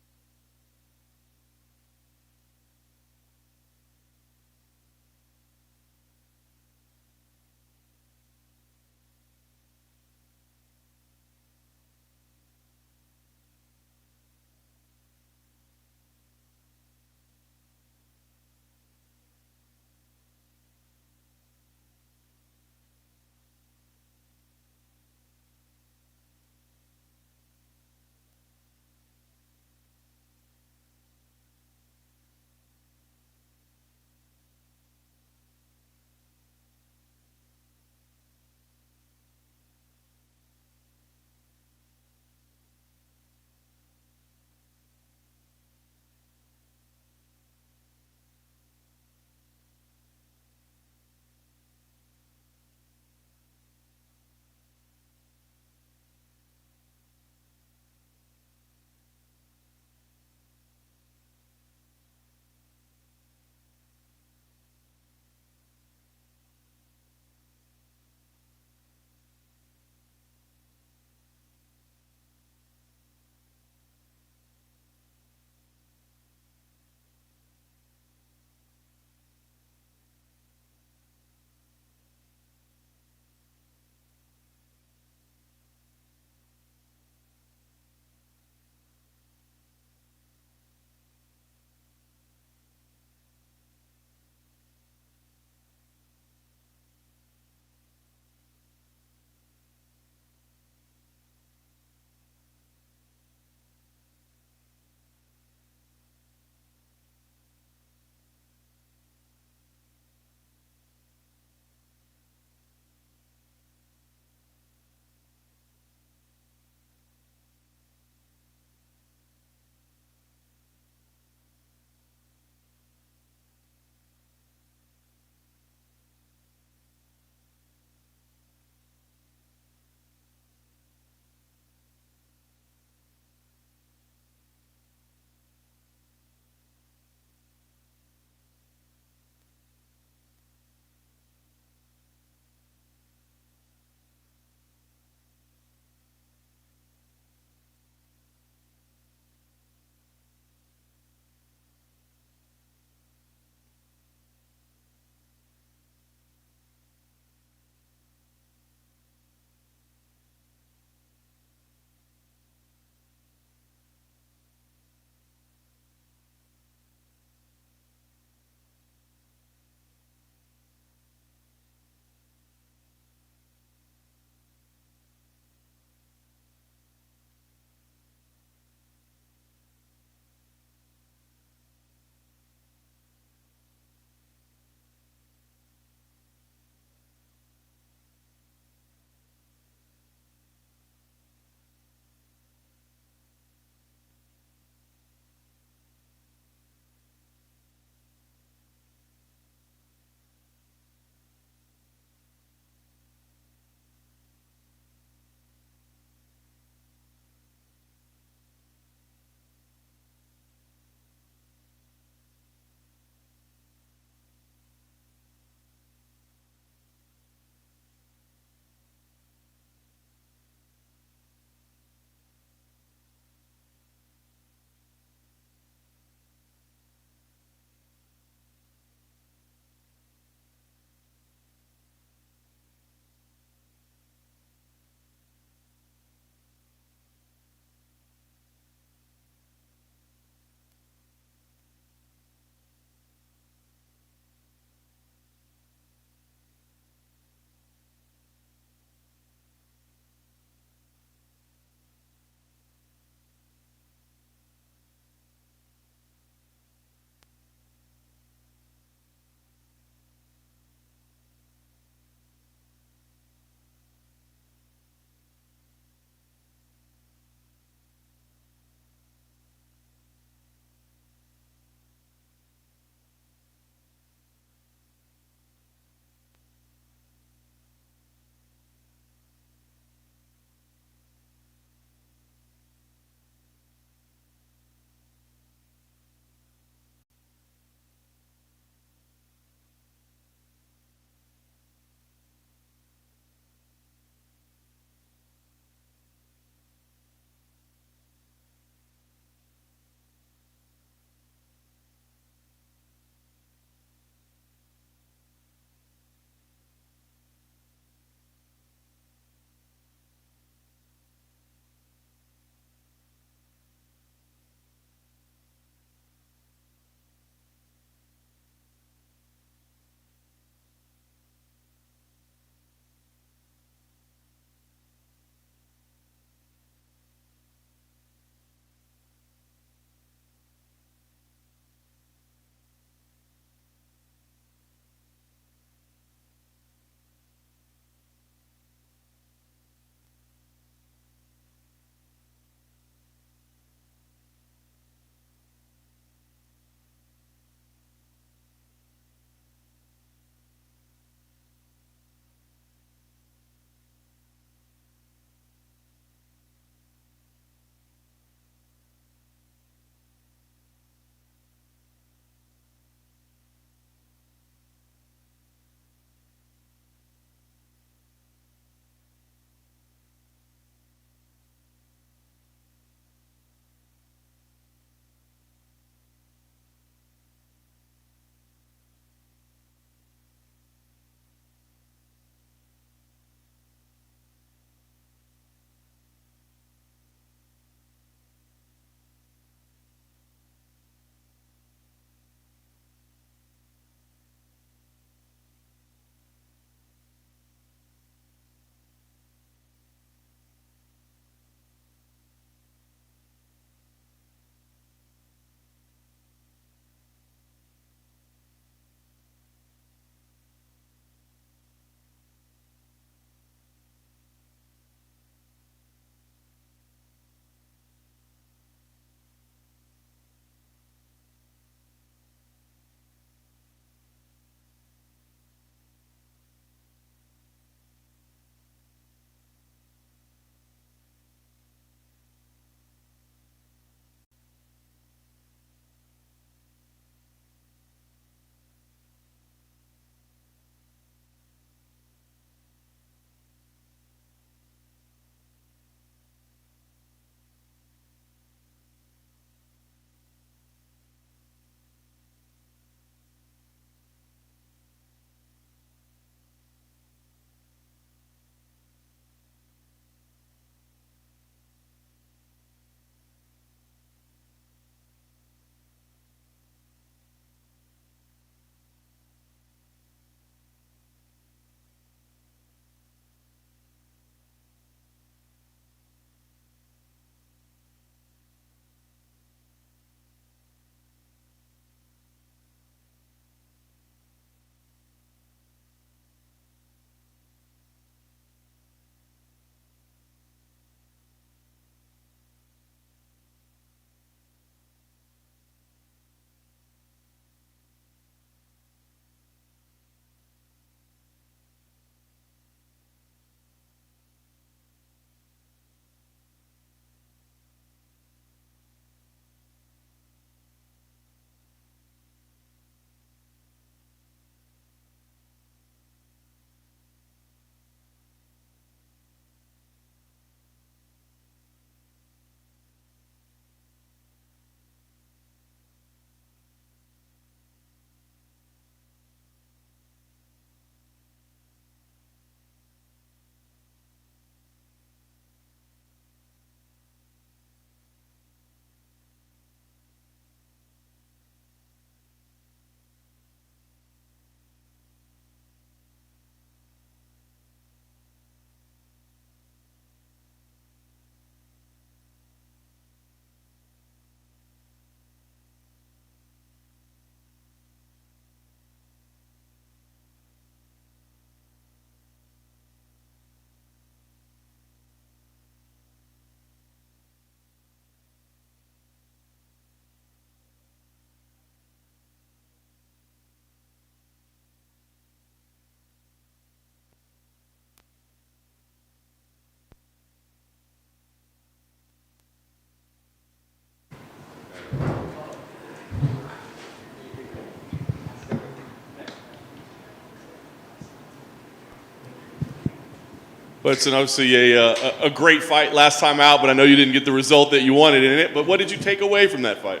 Well, it's obviously a great fight last time out, but I know you didn't get the result that you wanted in it. But what did you take away from that fight?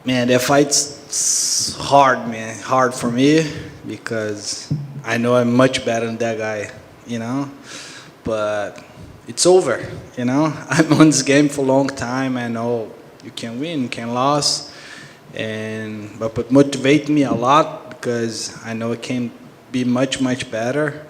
Man, that fight's hard, man. Hard for me because I know I'm much better than that guy, you know. But it's over, you know. I'm on this game for a long time. I know you can win, you can lose, but it motivates me a lot because I know it can be much, much better.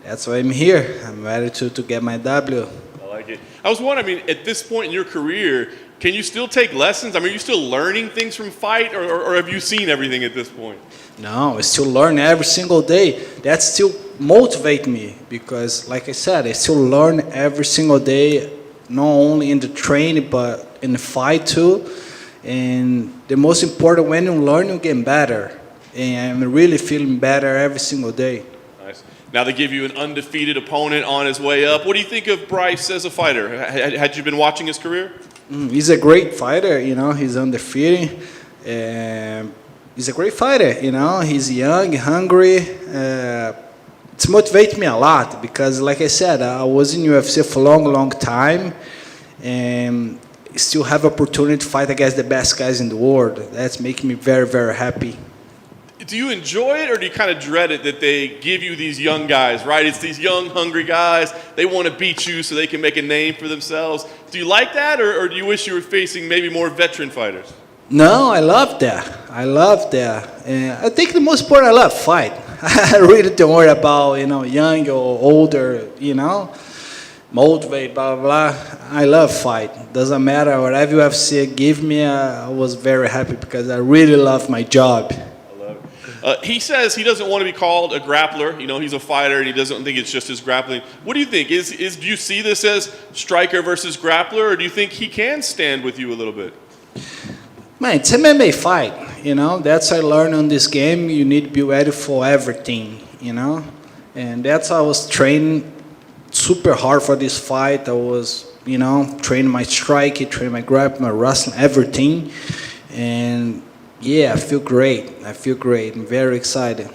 That's why I'm here. I'm ready to get my W. I like it. I was wondering, I mean, at this point in your career, can you still take lessons? I mean, are you still learning things from fight, or have you seen everything at this point? No, I still learn every single day. That still motivates me because, like I said, I still learn every single day, not only in the training, but in the fight too. And the most important, when you learn, you get better. And I'm really feeling better every single day. Nice. Now they give you an undefeated opponent on his way up. What do you think of Bryce as a fighter? Had you been watching his career? He's a great fighter, you know. He's undefeated. He's a great fighter, you know. He's young, hungry. It's motivates me a lot because, like I said, I was in UFC for a long, long time, and still have opportunity to fight against the best guys in the world. That's making me very, very happy. Do you enjoy it, or do you kind of dread it that they give you these young guys, right? It's these young, hungry guys. They want to beat you so they can make a name for themselves. Do you like that, or do you wish you were facing maybe more veteran fighters? No, I love that. I love that. And I think the most important, I love fight. I really don't worry about, you know, young or older, you know, motivate, blah, blah, blah. I love fight. Doesn't matter. Whatever UFC give me, I was very happy because I really love my job. He says he doesn't want to be called a grappler. You know, he's a fighter, and he doesn't think it's just his grappling. What do you think? Do you see this as striker versus grappler, or do you think he can stand with you a little bit? Man, it's MMA fight, you know. That's what I learned on this game. You need to be ready for everything, you know. And that's how I was training super hard for this fight. I was, you know, training my strike, training my grab, my wrestling, everything. And yeah, I feel great. I'm very excited.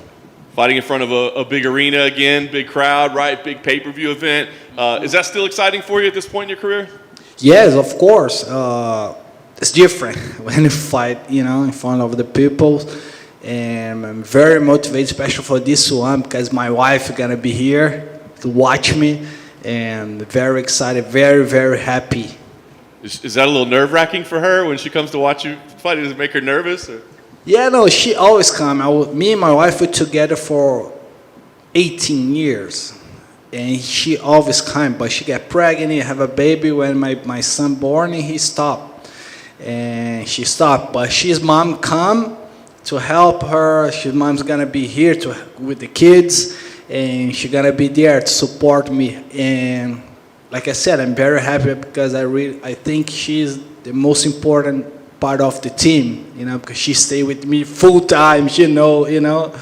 Fighting in front of a big arena again, big crowd, right? Big pay-per-view event. Is that still exciting for you at this point in your career? Yes, of course. It's different when you fight, you know, in front of the people. And I'm very motivated, especially for this one, because my wife is going to be here to watch me. And very excited, very, very happy. Is that a little nerve-wracking for her when she comes to watch you fight? Does it make her nervous? Or? Yeah, no, she always comes. Me and my wife were together for 18 years. And she always comes, but she got pregnant, have a baby. When my son born, he stopped. And she stopped. But she's mom come to help her. She's mom's going to be here with the kids. And she's going to be there to support me. And like I said, I'm very happy because I think she's the most important part of the team, you know, because she stay with me full time. She know, you know,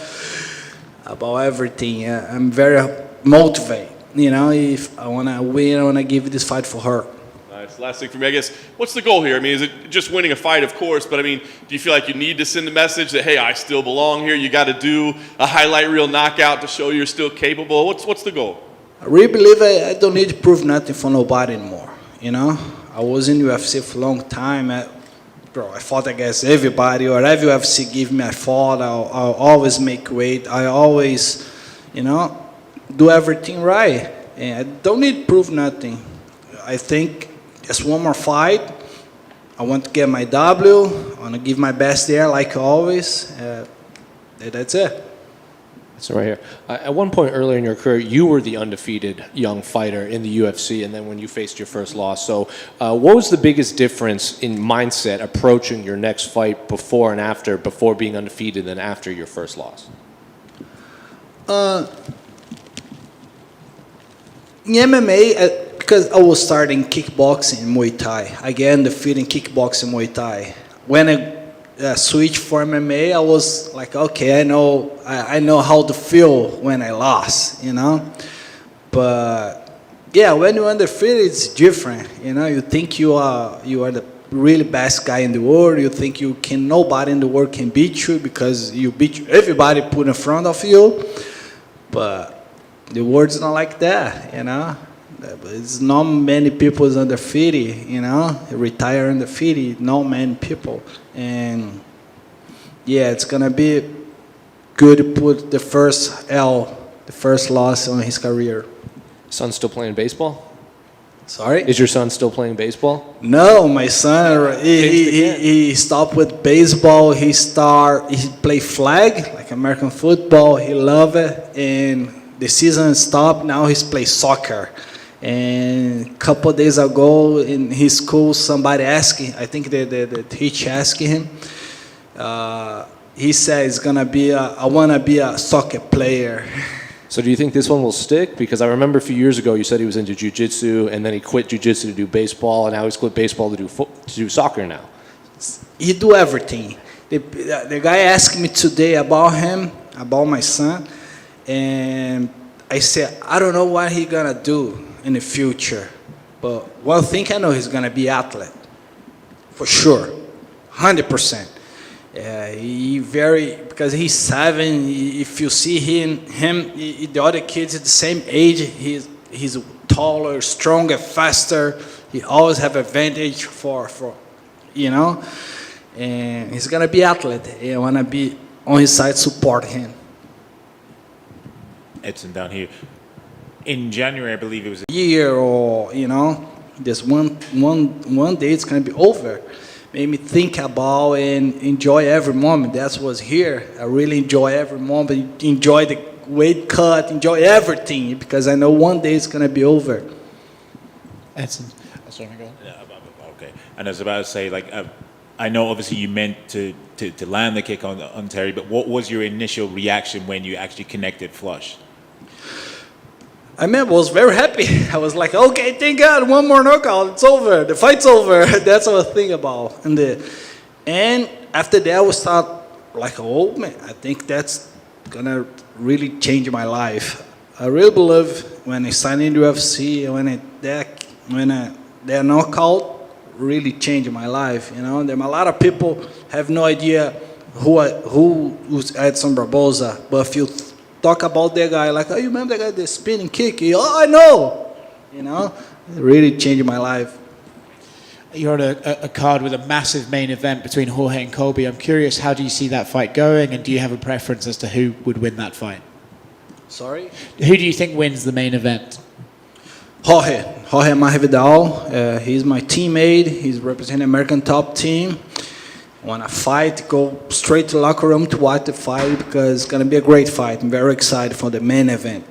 about everything. I'm very motivated, you know. If I want to win, I want to give this fight for her. Nice. Last thing for me, I guess, what's the goal here? I mean, is it just winning a fight, of course, but I mean, do you feel like you need to send a message that, hey, I still belong here? You got to do a highlight reel knockout to show you're still capable. What's the goal? I really believe I don't need to prove nothing for nobody anymore, you know. I was in UFC for a long time. I fought against everybody. Whatever UFC give me, I fought. I'll always make weight. I always, you know, do everything right. And I don't need to prove nothing. I think just one more fight. I want to get my W. I want to give my best there, like always. That's it. So right here. At one point earlier in your career, you were the undefeated young fighter in the UFC, and then when you faced your first loss. So what was the biggest difference in mindset approaching your next fight before being undefeated and after your first loss? In MMA, because I was starting kickboxing and Muay Thai. I get undefeated in kickboxing and Muay Thai. When I switched for MMA, I was like, okay, I know how to feel when I lost, you know. But yeah, when you're undefeated, it's different, you know. You think you are the really best guy in the world. You think nobody in the world can beat you because you beat everybody put in front of you. But the world's not like that, you know. It's not many people is under 50, you know, retire under 50, not many people. And yeah, it's gonna be good to put the first loss on his career. Son's still playing baseball? Sorry? Is your son still playing baseball? No, my son, he stopped with baseball. He play flag, like American football. He love it. And the season stopped. Now he's play soccer. And a couple of days ago in his school, somebody asking, I think the teacher asking him, he said it's gonna be I wanna be a soccer player. So do you think this one will stick? Because I remember a few years ago you said he was into jiu-jitsu, and then he quit jiu-jitsu to do baseball, and now he's quit baseball to do soccer now. He do everything. The guy asked me today about him, about my son, and I said, I don't know what he gonna do in the future, but one thing I know, he's gonna be athlete, for sure, 100%. Because he's 7. If you see him, the other kids at the same age, he's taller, stronger, faster. He always have advantage for you know, and he's gonna be athlete. I wanna be on his side, support him. Edson down here. In January, I believe it was Year or you know, this one day it's gonna be over. Made me think about and enjoy every moment. That's what's here. I really enjoy every moment. Enjoy the weight cut. Enjoy everything because I know one day it's gonna be over. Edson, sorry, go on. okay. And I was about to say, like, I know obviously you meant to land the kick on Terry, but what was your initial reaction when you actually connected flush? I was very happy. I was like, okay, thank God, one more knockout, it's over, the fight's over. That's what I was thinking about. And after that, I was thought like, oh man, I think that's gonna really change my life. I really believe when I signed in the UFC, when that knockout really changed my life. You know, there are a lot of people have no idea who's Edson Barboza, but if you talk about that guy, like, oh, you remember that guy, the spinning kick? Oh, I know. You know, it really changed my life. You're on a card with a massive main event between Jorge and Colby. I'm curious, how do you see that fight going, and do you have a preference as to who would win that fight? Sorry? Who do you think wins the main event? Jorge Masvidal. He's my teammate. He's representing American top team. Want to fight, go straight to the locker room to watch the fight because it's going to be a great fight. I'm very excited for the main event.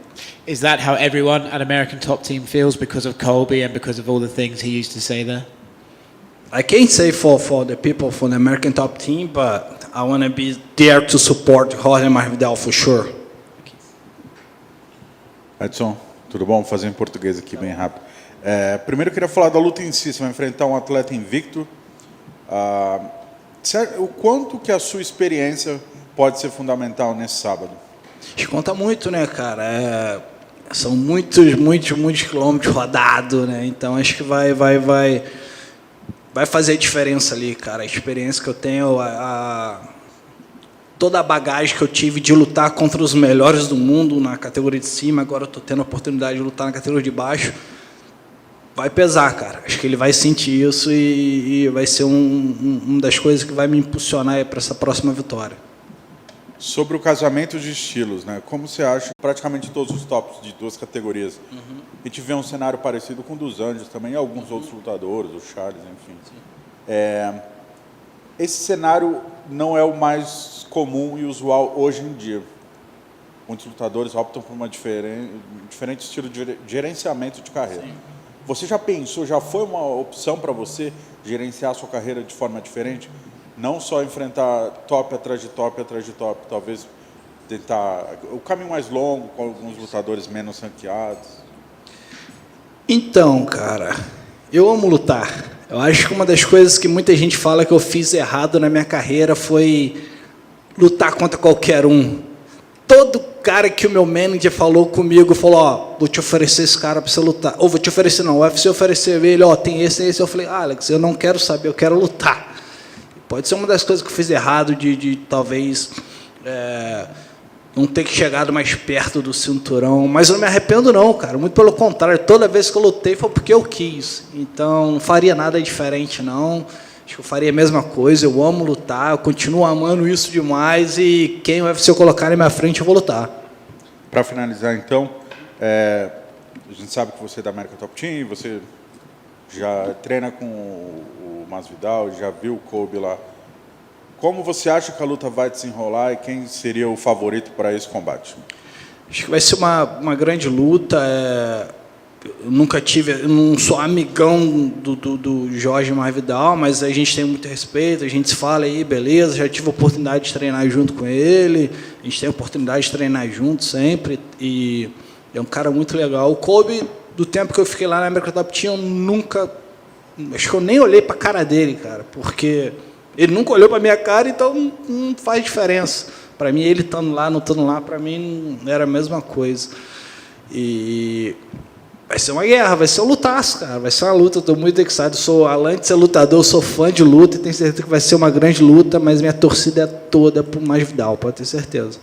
Is that how everyone at American Top Team feels because of Colby and because of all the things he used to say there? I can't say for the people from the American Top Team, but I want to be there to support Jorge Masvidal for sure. Edson, tudo bom? Vou fazer em português aqui bem rápido. Primeiro eu queria falar da luta em si. Você vai enfrentar um atleta invicto. O quanto que a sua experiência pode ser fundamental nesse sábado? Isso conta muito, né, cara? São muitos quilômetros rodados, né? Então acho que vai fazer diferença ali, cara. A experiência que eu tenho, toda a bagagem que eu tive de lutar contra os melhores do mundo na categoria de cima, agora eu estou tendo a oportunidade de lutar na categoria de baixo. Vai pesar, cara. Acho que ele vai sentir isso e vai ser uma das coisas que vai me impulsionar para essa próxima vitória. Sobre o casamento de estilos, né? Como você acha praticamente todos os tops de duas categorias? A gente vê um cenário parecido com o dos Anjos também, e alguns outros lutadores, o Charles, enfim. Esse cenário não é o mais comum e usual hoje em dia. Muitos lutadores optam por um diferente estilo de gerenciamento de carreira. Sim. Você já pensou, já foi uma opção para você gerenciar a sua carreira de forma diferente? Não só enfrentar top atrás de top, talvez tentar o caminho mais longo com alguns lutadores menos ranqueados? Então, cara, eu amo lutar. Eu acho que uma das coisas que muita gente fala que eu fiz errado na minha carreira foi lutar contra qualquer um. Todo cara que o meu manager falou comigo, falou, ó, vou te oferecer esse cara para você lutar. Ou vou te oferecer, não, o UFC ofereceu ele, ó, tem esse. Eu falei, Alex, eu não quero saber, eu quero lutar. Pode ser uma das coisas que eu fiz errado, de talvez não ter chegado mais perto do cinturão. Mas eu não me arrependo não, cara. Muito pelo contrário, toda vez que eu lutei foi porque eu quis. Então não faria nada diferente não. Acho que eu faria a mesma coisa. Eu amo lutar, eu continuo amando isso demais e quem o UFC colocar na minha frente eu vou lutar. Para finalizar, então, a gente sabe que você é da América Top Team, você já treina com o Masvidal, já viu o Colby lá. Como você acha que a luta vai desenrolar e quem seria o favorito para esse combate? Acho que vai ser uma grande luta. Eu nunca tive, eu não sou amigão do Jorge Masvidal, mas a gente tem muito respeito, a gente se fala aí, beleza, já tive a oportunidade de treinar junto com ele, a gente tem a oportunidade de treinar junto sempre, e é um cara muito legal. O Colby, do tempo que eu fiquei lá na América Top Team, eu nunca, acho que eu nem olhei para a cara dele, cara, porque ele nunca olhou para minha cara, então não faz diferença. Para mim, ele estando lá, não estando lá, para mim não era a mesma coisa. E vai ser uma guerra, vai ser um lutaço, cara. Vai ser uma luta, estou muito excitado. Além de ser lutador, eu sou fã de luta e tenho certeza que vai ser uma grande luta, mas minha torcida é toda pro Masvidal, pode ter certeza.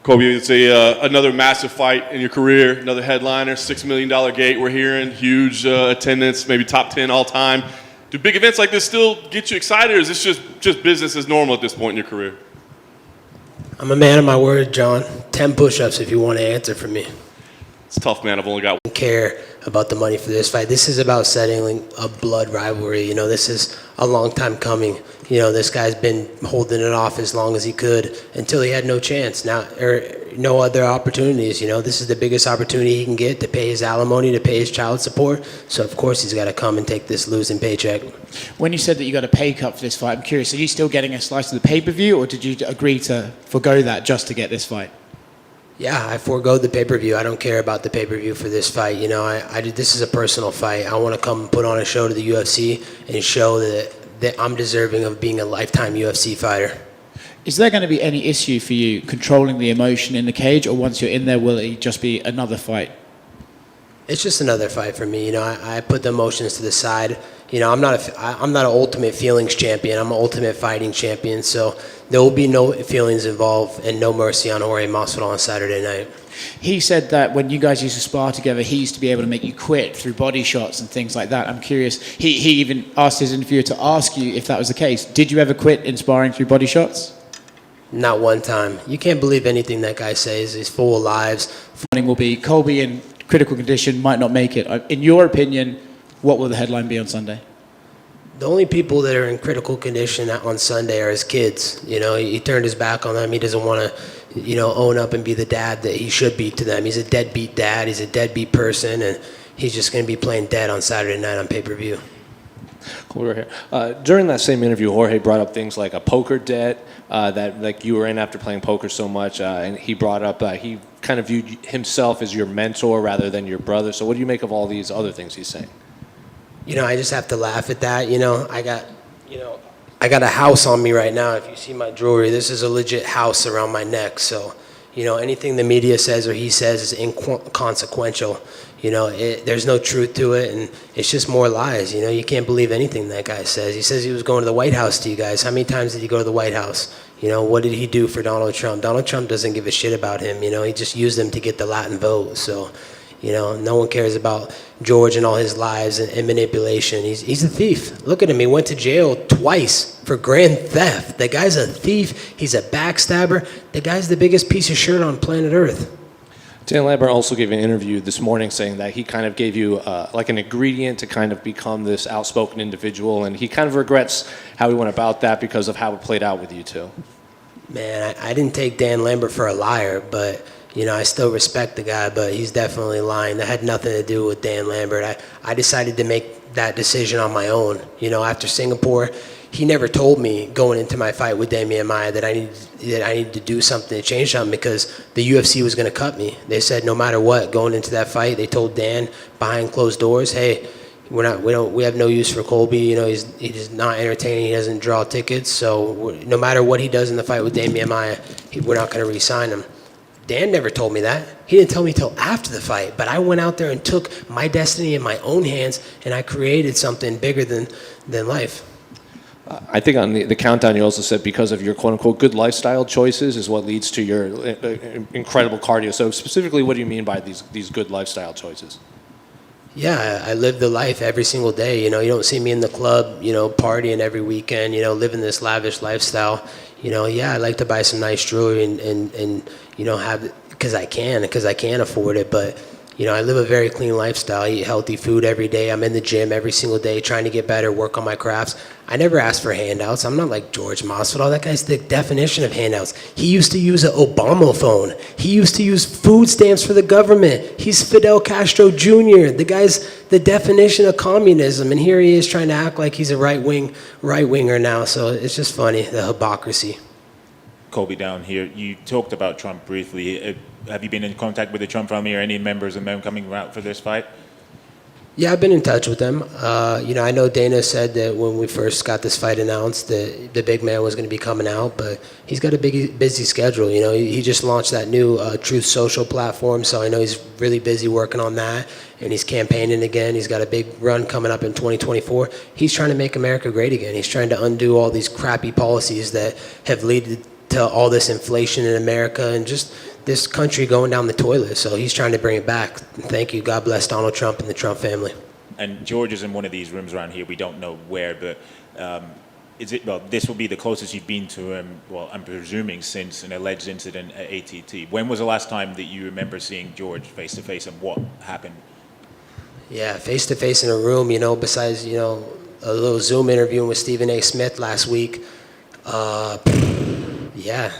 Colby, it's another massive fight in your career, another headliner, $6 million gate. We're hearing huge attendance, maybe top 10 all time. Do big events like this still get you excited, or is this just business as normal at this point in your career? I'm a man of my word, John. 10 push-ups if you want to answer for me. It's tough, man. I've only got one. I don't care about the money for this fight. This is about settling a blood rivalry. You know, this is a long time coming. You know, this guy's been holding it off as long as he could until he had no chance. Now, or no other opportunities. You know, this is the biggest opportunity he can get to pay his alimony, to pay his child support. So, of course, he's got to come and take this losing paycheck. When you said that you got a pay cut for this fight, I'm curious, are you still getting a slice of the pay-per-view, or did you agree to forgo that just to get this fight? Yeah, I forego the pay-per-view. I don't care about the pay-per-view for this fight. You know, this is a personal fight. I want to come and put on a show to the UFC and show that I'm deserving of being a lifetime UFC fighter. Is there going to be any issue for you controlling the emotion in the cage, or once you're in there, will it just be another fight? It's just another fight for me. You know, I put the emotions to the side. You know, I'm not an ultimate feelings champion. I'm an ultimate fighting champion. So there will be no feelings involved and no mercy on Jorge Masvidal on Saturday night. He said that when you guys used to spar together, he used to be able to make you quit through body shots and things like that. I'm curious. He even asked his interviewer to ask you if that was the case. Did you ever quit in sparring through body shots? Not one time. You can't believe anything that guy says. He's full of lies. Will be Colby in critical condition, might not make it. In your opinion, what will the headline be on Sunday? The only people that are in critical condition on Sunday are his kids. You know, he turned his back on them. He doesn't want to, you know, own up and be the dad that he should be to them. He's a deadbeat dad. He's a deadbeat person, and he's just going to be playing dead on Saturday night on pay-per-view. Cool, right here. During that same interview, Jorge brought up things like a poker debt that like you were in after playing poker so much, and he brought up he kind of viewed himself as your mentor rather than your brother. So what do you make of all these other things he's saying? You know, I just have to laugh at that. You know, I got a house on me right now. If you see my jewelry, this is a legit house around my neck. So, you know, anything the media says or he says is inconsequential. You know, there's no truth to it, and it's just more lies. You know, you can't believe anything that guy says. He says he was going to the White House to you guys. How many times did he go to the White House? You know, what did he do for Donald Trump? Donald Trump doesn't give a shit about him. You know, he just used him to get the Latin vote. So, you know, no one cares about George and all his lies and manipulation. He's a thief. Look at him. He went to jail twice for grand theft. The guy's a thief. He's a backstabber. The guy's the biggest piece of shit on planet Earth. Dan Lambert also gave an interview this morning saying that he kind of gave you like an ingredient to kind of become this outspoken individual, and he kind of regrets how he went about that because of how it played out with you two. Man, I didn't take Dan Lambert for a liar, but, you know, I still respect the guy, but he's definitely lying. That had nothing to do with Dan Lambert. I decided to make that decision on my own. You know, after Singapore, he never told me going into my fight with Damian Maia that I needed to do something to change something, because the UFC was going to cut me. They said no matter what, going into that fight, they told Dan behind closed dours, hey, we have no use for Colby. You know, he's not entertaining. He doesn't draw tickets. So no matter what he does in the fight with Damian Maia, we're not going to re-sign him. Dan never told me that. He didn't tell me till after the fight. But I went out there and took my destiny in my own hands, and I created something bigger than life. I think on the countdown you also said because of your quote-unquote good lifestyle choices is what leads to your incredible cardio. So specifically, what do you mean by these good lifestyle choices? Yeah, I live the life every single day. You know, you don't see me in the club, you know, partying every weekend, you know, living this lavish lifestyle. You know, yeah, I like to buy some nice jewelry and you know, have, because I can afford it. But, you know, I live a very clean lifestyle. I eat healthy food every day. I'm in the gym every single day trying to get better, work on my crafts. I never ask for handouts. I'm not like Jorge Masvidal. That guy's the definition of handouts. He used to use an Obama phone. He used to use food stamps for the government. He's Fidel Castro Jr. The guy's the definition of communism. And here he is trying to act like he's a right-winger now. So it's just funny, the hypocrisy. Colby, down here, you talked about Trump briefly. Have you been in contact with the Trump family or any members of them coming out for this fight? Yeah, I've been in touch with them. You know, I know Dana said that when we first got this fight announced that the big man was going to be coming out, but he's got a busy schedule. You know, he just launched that new Truth Social platform, so I know he's really busy working on that, and he's campaigning again. He's got a big run coming up in 2024. He's trying to make America great again. He's trying to undo all these crappy policies that have led to all this inflation in America and just this country going down the toilet. So he's trying to bring it back. Thank you. God bless Donald Trump and the Trump family. And George is in one of these rooms around here. We don't know where, but this will be the closest you've been to him, well, I'm presuming since an alleged incident at ATT. When was the last time that you remember seeing George face-to-face, and what happened? Yeah, face-to-face in a room, besides, a little Zoom interview with Stephen A. Smith last week.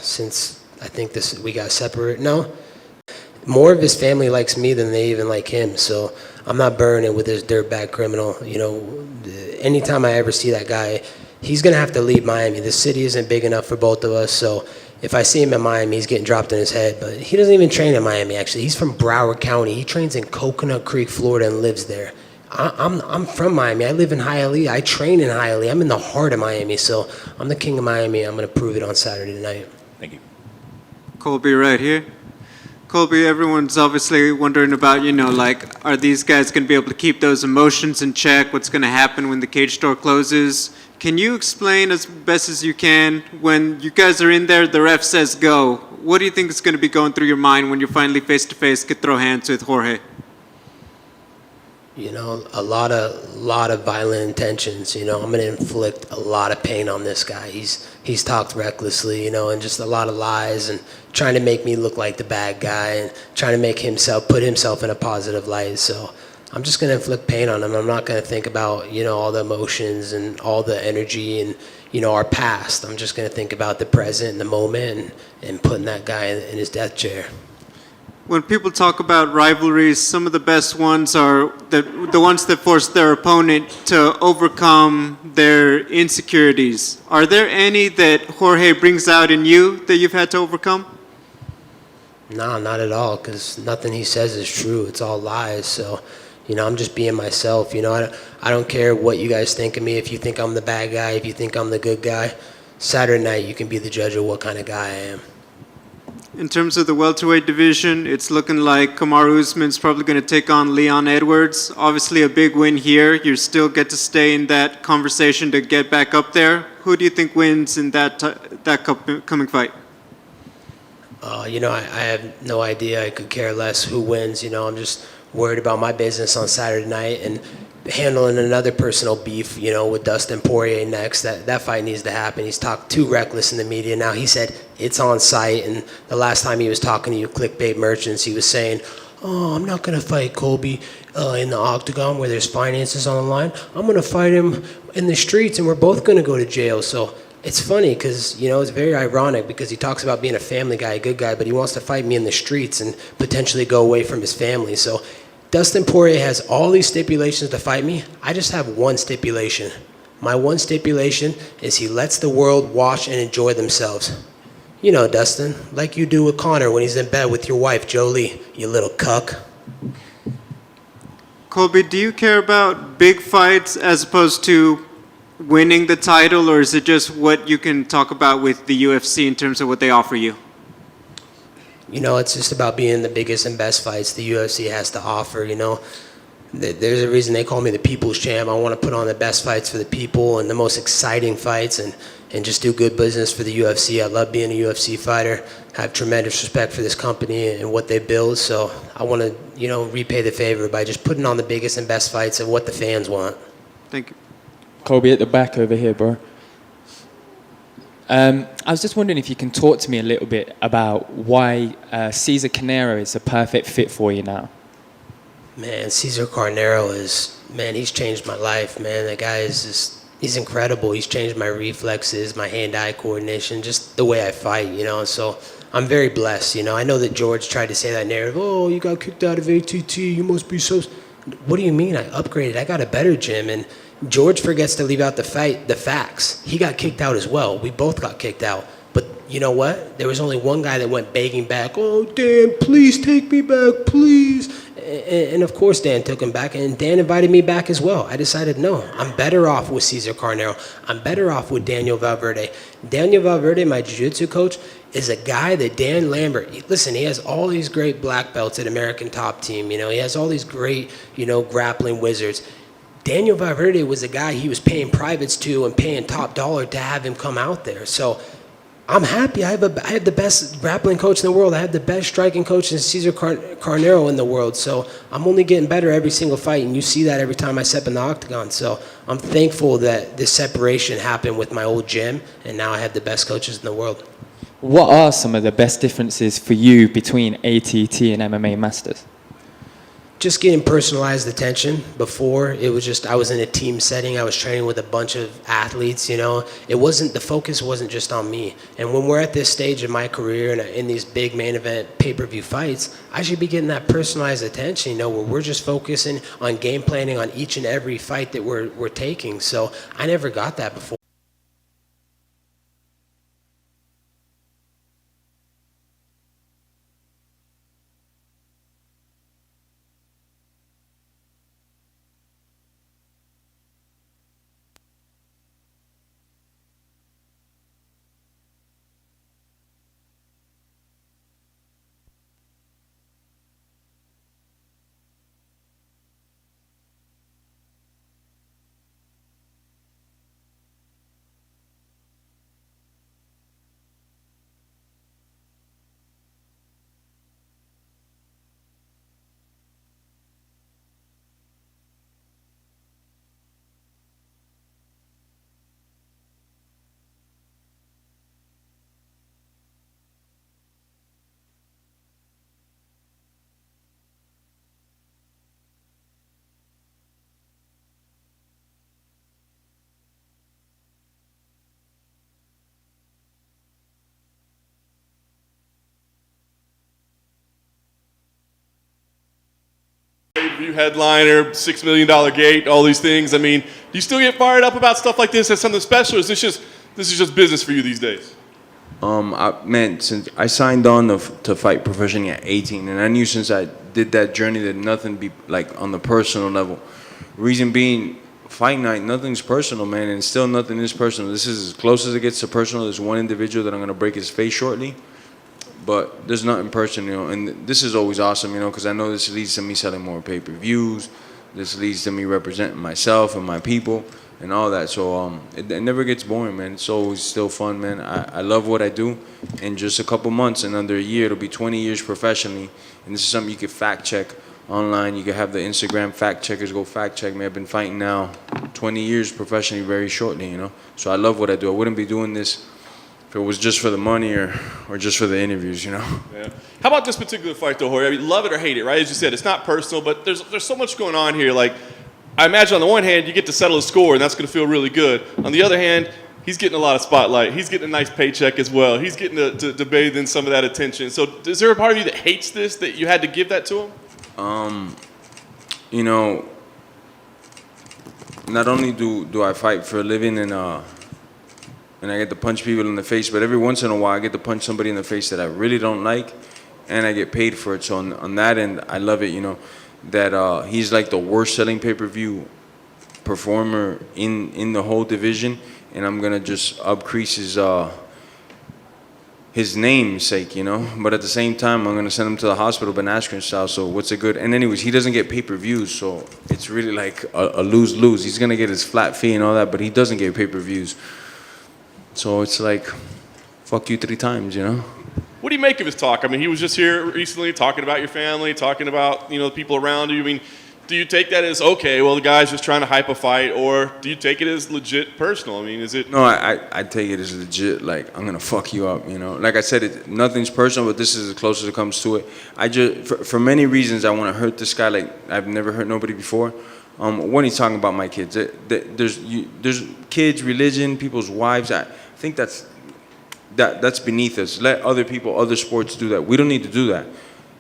Since I think we got separated. No, more of his family likes me than they even like him, so I'm not burning with this dirtbag criminal. Anytime I ever see that guy, he's going to have to leave Miami. The city isn't big enough for both of us, so if I see him in Miami, he's getting dropped in his head. But he doesn't even train in Miami, actually. He's from Broward County. He trains in Coconut Creek, Florida, and lives there. I'm from Miami. I live in Hialeah. I train in Hialeah. I'm in the heart of Miami, so I'm the king of Miami. I'm going to prove it on Saturday night. Thank you. Colby right here. Colby, everyone's obviously wondering about, are these guys going to be able to keep those emotions in check? What's going to happen when the cage door closes? Can you explain as best as you can, when you guys are in there, the ref says go. What do you think is going to be going through your mind when you're finally face-to-face, could throw hands with Jorge? A lot of violent intentions. I'm going to inflict a lot of pain on this guy. He's talked recklessly, and just a lot of lies and trying to make me look like the bad guy and trying to make put himself in a positive light. So I'm just going to inflict pain on him. I'm not going to think about, all the emotions and all the energy and, our past. I'm just going to think about the present and the moment and putting that guy in his death chair. When people talk about rivalries, some of the best ones are the ones that force their opponent to overcome their insecurities. Are there any that Jorge brings out in you that you've had to overcome? No, not at all, because nothing he says is true. It's all lies. So, I'm just being myself. I don't care what you guys think of me. If you think I'm the bad guy, if you think I'm the good guy, Saturday night you can be the judge of what kind of guy I am. In terms of the welterweight division, it's looking like Kamaru Usman's probably going to take on Leon Edwards. Obviously a big win here. You still get to stay in that conversation to get back up there. Who do you think wins in that coming fight? I have no idea. I could care less who wins. I'm just worried about my business on Saturday night and handling another personal beef, with Dustin Poirier next. That fight needs to happen. He's talked too reckless in the media now. He said it's on site, and the last time he was talking to you clickbait merchants, he was saying, I'm not going to fight Colby in the octagon where there's finances on the line. I'm going to fight him in the streets, and we're both going to go to jail. So it's funny because, it's very ironic because he talks about being a family guy, a good guy, but he wants to fight me in the streets and potentially go away from his family. So Dustin Poirier has all these stipulations to fight me. I just have one stipulation. My one stipulation is he lets the world watch and enjoy themselves. Dustin, like you do with Connor when he's in bed with your wife, Jolie, you little cuck. Colby, do you care about big fights as opposed to winning the title, or is it just what you can talk about with the UFC in terms of what they offer you? It's just about being the biggest and best fights the UFC has to offer, There's a reason they call me the people's champ. I want to put on the best fights for the people and the most exciting fights and just do good business for the UFC. I love being a UFC fighter. I have tremendous respect for this company and what they build. So I want to, repay the favor by just putting on the biggest and best fights of what the fans want. Thank you. Colby at the back over here, bro. I was just wondering if you can talk to me a little bit about why Cesar Carnero is a perfect fit for you now. Man, Cesar Carnero he's changed my life, man. That guy he's incredible. He's changed my reflexes, my hand-eye coordination, just the way I fight, So I'm very blessed, I know that George tried to say that narrative, oh, you got kicked out of ATT, you must be so... What do you mean? I upgraded. I got a better gym, and George forgets to leave out the facts. He got kicked out as well. We both got kicked out. But you know what? There was only one guy that went begging back, oh, Dan, please take me back, please. And of course Dan took him back, and Dan invited me back as well. I decided, no, I'm better off with Cesar Carnero. I'm better off with Daniel Valverde. Daniel Valverde, my jiu-jitsu coach, is a guy that Dan Lambert, listen, he has all these great black belts at American Top Team. He has all these great, grappling wizards. Daniel Valverde was a guy he was paying privates to and paying top dollar to have him come out there. So I'm happy. I have the best grappling coach in the world. I have the best striking coach in Cesar Carnero in the world. So I'm only getting better every single fight, and you see that every time I step in the octagon. So I'm thankful that this separation happened with my old gym, and now I have the best coaches in the world. What are some of the best differences for you between ATT and MMA Masters? Just getting personalized attention. Before, it was just I was in a team setting. I was training with a bunch of athletes, you know. The focus wasn't just on me. And when we're at this stage in my career and in these big main event pay-per-view fights, I should be getting that personalized attention, you know, where we're just focusing on game planning on each and every fight that we're taking. So I never got that before. Pay-per-view headliner, $6 million gate, all these things. I mean, do you still get fired up about stuff like this as something special, or is this is just business for you these days? Since I signed on to fight professionally at 18, and I knew since I did that journey that nothing be like on the personal level. Reason being, fight night, nothing's personal, man, and still nothing is personal. This is as close as it gets to personal. There's one individual that I'm gonna break his face shortly, but there's nothing personal, you know. And this is always awesome, you know, because I know this leads to me selling more pay-per-views. This leads to me representing myself and my people and all that. So it never gets boring, man. It's always still fun, man. I love what I do. In just a couple months, in under a year, it'll be 20 years professionally. And this is something you can fact check online. You can have the Instagram fact checkers go fact check me. I've been fighting now 20 years professionally very shortly, you know. So I love what I do. I wouldn't be doing this if it was just for the money or just for the interviews, you know. Yeah. How about this particular fight, though, Jorge? I mean, love it or hate it, right? As you said, it's not personal, but there's so much going on here. Like, I imagine on the one hand, you get to settle a score, and that's going to feel really good. On the other hand, he's getting a lot of spotlight. He's getting a nice paycheck as well. He's getting to bathe in some of that attention. So is there a part of you that hates this, that you had to give that to him? You know, not only do I fight for a living and I get to punch people in the face, but every once in a while I get to punch somebody in the face that I really don't like, and I get paid for it. So on that end, I love it, you know, that he's like the worst selling pay-per-view performer in the whole division, and I'm gonna just upcrease his namesake, you know. But at the same time, I'm gonna send him to the hospital, Ben Askren style. So what's it good? And anyways, he doesn't get pay-per-views, so it's really like a lose-lose. He's gonna get his flat fee and all that, but he doesn't get pay-per-views. So it's like, fuck you 3 times, you know. What do you make of his talk? I mean, he was just here recently talking about your family, talking about, you know, the people around you. I mean, do you take that as, okay, well, the guy's just trying to hype a fight, or do you take it as legit personal? I mean, is it? No, I take it as legit, like, I'm going to fuck you up, you know. Like I said, nothing's personal, but this is as close as it comes to it. I just, for many reasons, I want to hurt this guy like I've never hurt nobody before. When he's talking about my kids, there's kids, religion, people's wives. I think that's beneath us. Let other people, other sports do that. We don't need to do that.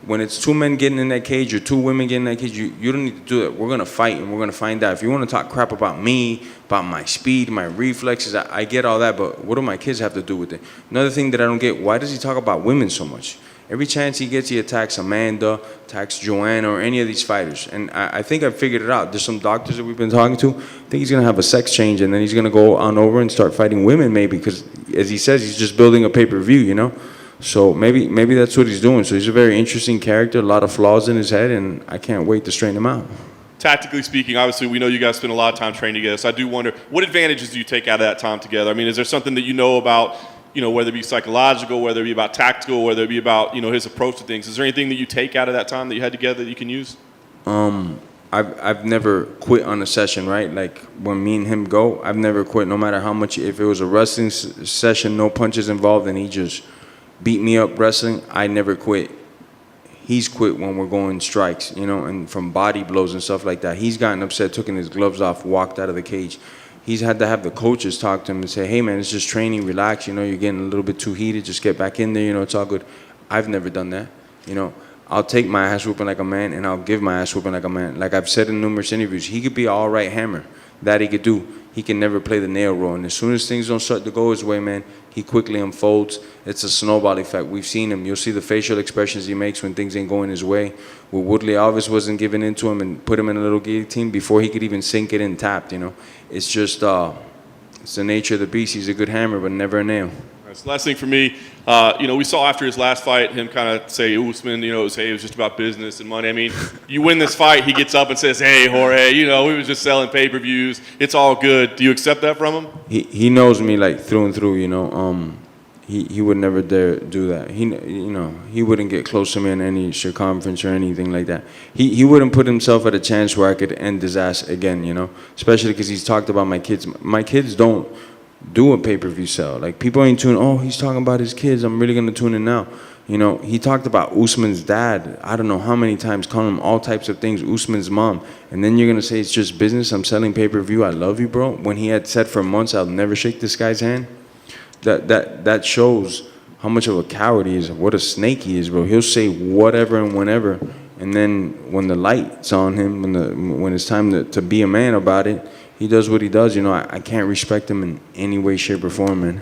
When it's 2 men getting in that cage or 2 women getting in that cage, you don't need to do that. We're going to fight and we're going to find out. If you want to talk crap about me, about my speed, my reflexes, I get all that, but what do my kids have to do with it? Another thing that I don't get, why does he talk about women so much? Every chance he gets, he attacks Amanda, attacks Joanna, or any of these fighters. And I think I figured it out. There's some doctors that we've been talking to. I think he's going to have a sex change, and then he's going to go on over and start fighting women maybe, because, as he says, he's just building a pay-per-view, you know? So maybe that's what he's doing. So he's a very interesting character, a lot of flaws in his head, and I can't wait to straighten him out. Tactically speaking, obviously, we know you guys spend a lot of time training together, so I do wonder, what advantages do you take out of that time together? I mean, is there something that you know about whether it be psychological, whether it be about tactical, whether it be about, his approach to things. Is there anything that you take out of that time that you had together that you can use? I've never quit on a session, right? Like when me and him go, I've never quit, no matter how much. If it was a wrestling session, no punches involved, and he just beat me up wrestling, I never quit. He's quit when we're going strikes, and from body blows and stuff like that. He's gotten upset, taken his gloves off, walked out of the cage. He's had to have the coaches talk to him and say, hey, man, it's just training, relax, you're getting a little bit too heated, just get back in there, it's all good. I've never done that, I'll take my ass whooping like a man, and I'll give my ass whooping like a man. Like I've said in numerous interviews, he could be an all right hammer. That he could do. He can never play the nail role. And as soon as things don't start to go his way, man, he quickly unfolds. It's a snowball effect. We've seen him. You'll see the facial expressions he makes when things ain't going his way. Well, Woodley Alves wasn't giving in to him and put him in a little guillotine before he could even sink it in tapped, It's just, it's the nature of the beast. He's a good hammer, but never a nail. That's the last thing for me. We saw after his last fight him kind of say, Usman, it was just about business and money. I mean, you win this fight, he gets up and says, hey, Jorge, we was just selling pay-per-views. It's all good. Do you accept that from him? He knows me like through and through, He would never dare do that. He wouldn't get close to me in any circumference or anything like that. He wouldn't put himself at a chance where I could end his ass again, Especially because he's talked about my kids. My kids don't do a pay-per-view sell. Like people ain't tuning, he's talking about his kids, I'm really gonna tune in now. He talked about Usman's dad, I don't know how many times, calling him all types of things, Usman's mom. And then you're gonna say it's just business, I'm selling pay-per-view, I love you, bro. When he had said for months, I'll never shake this guy's hand. That shows how much of a coward he is, what a snake he is, bro. He'll say whatever and whenever. And then when the light's on him, when it's time to be a man about it, he does what he does. I can't respect him in any way, shape, or form, man.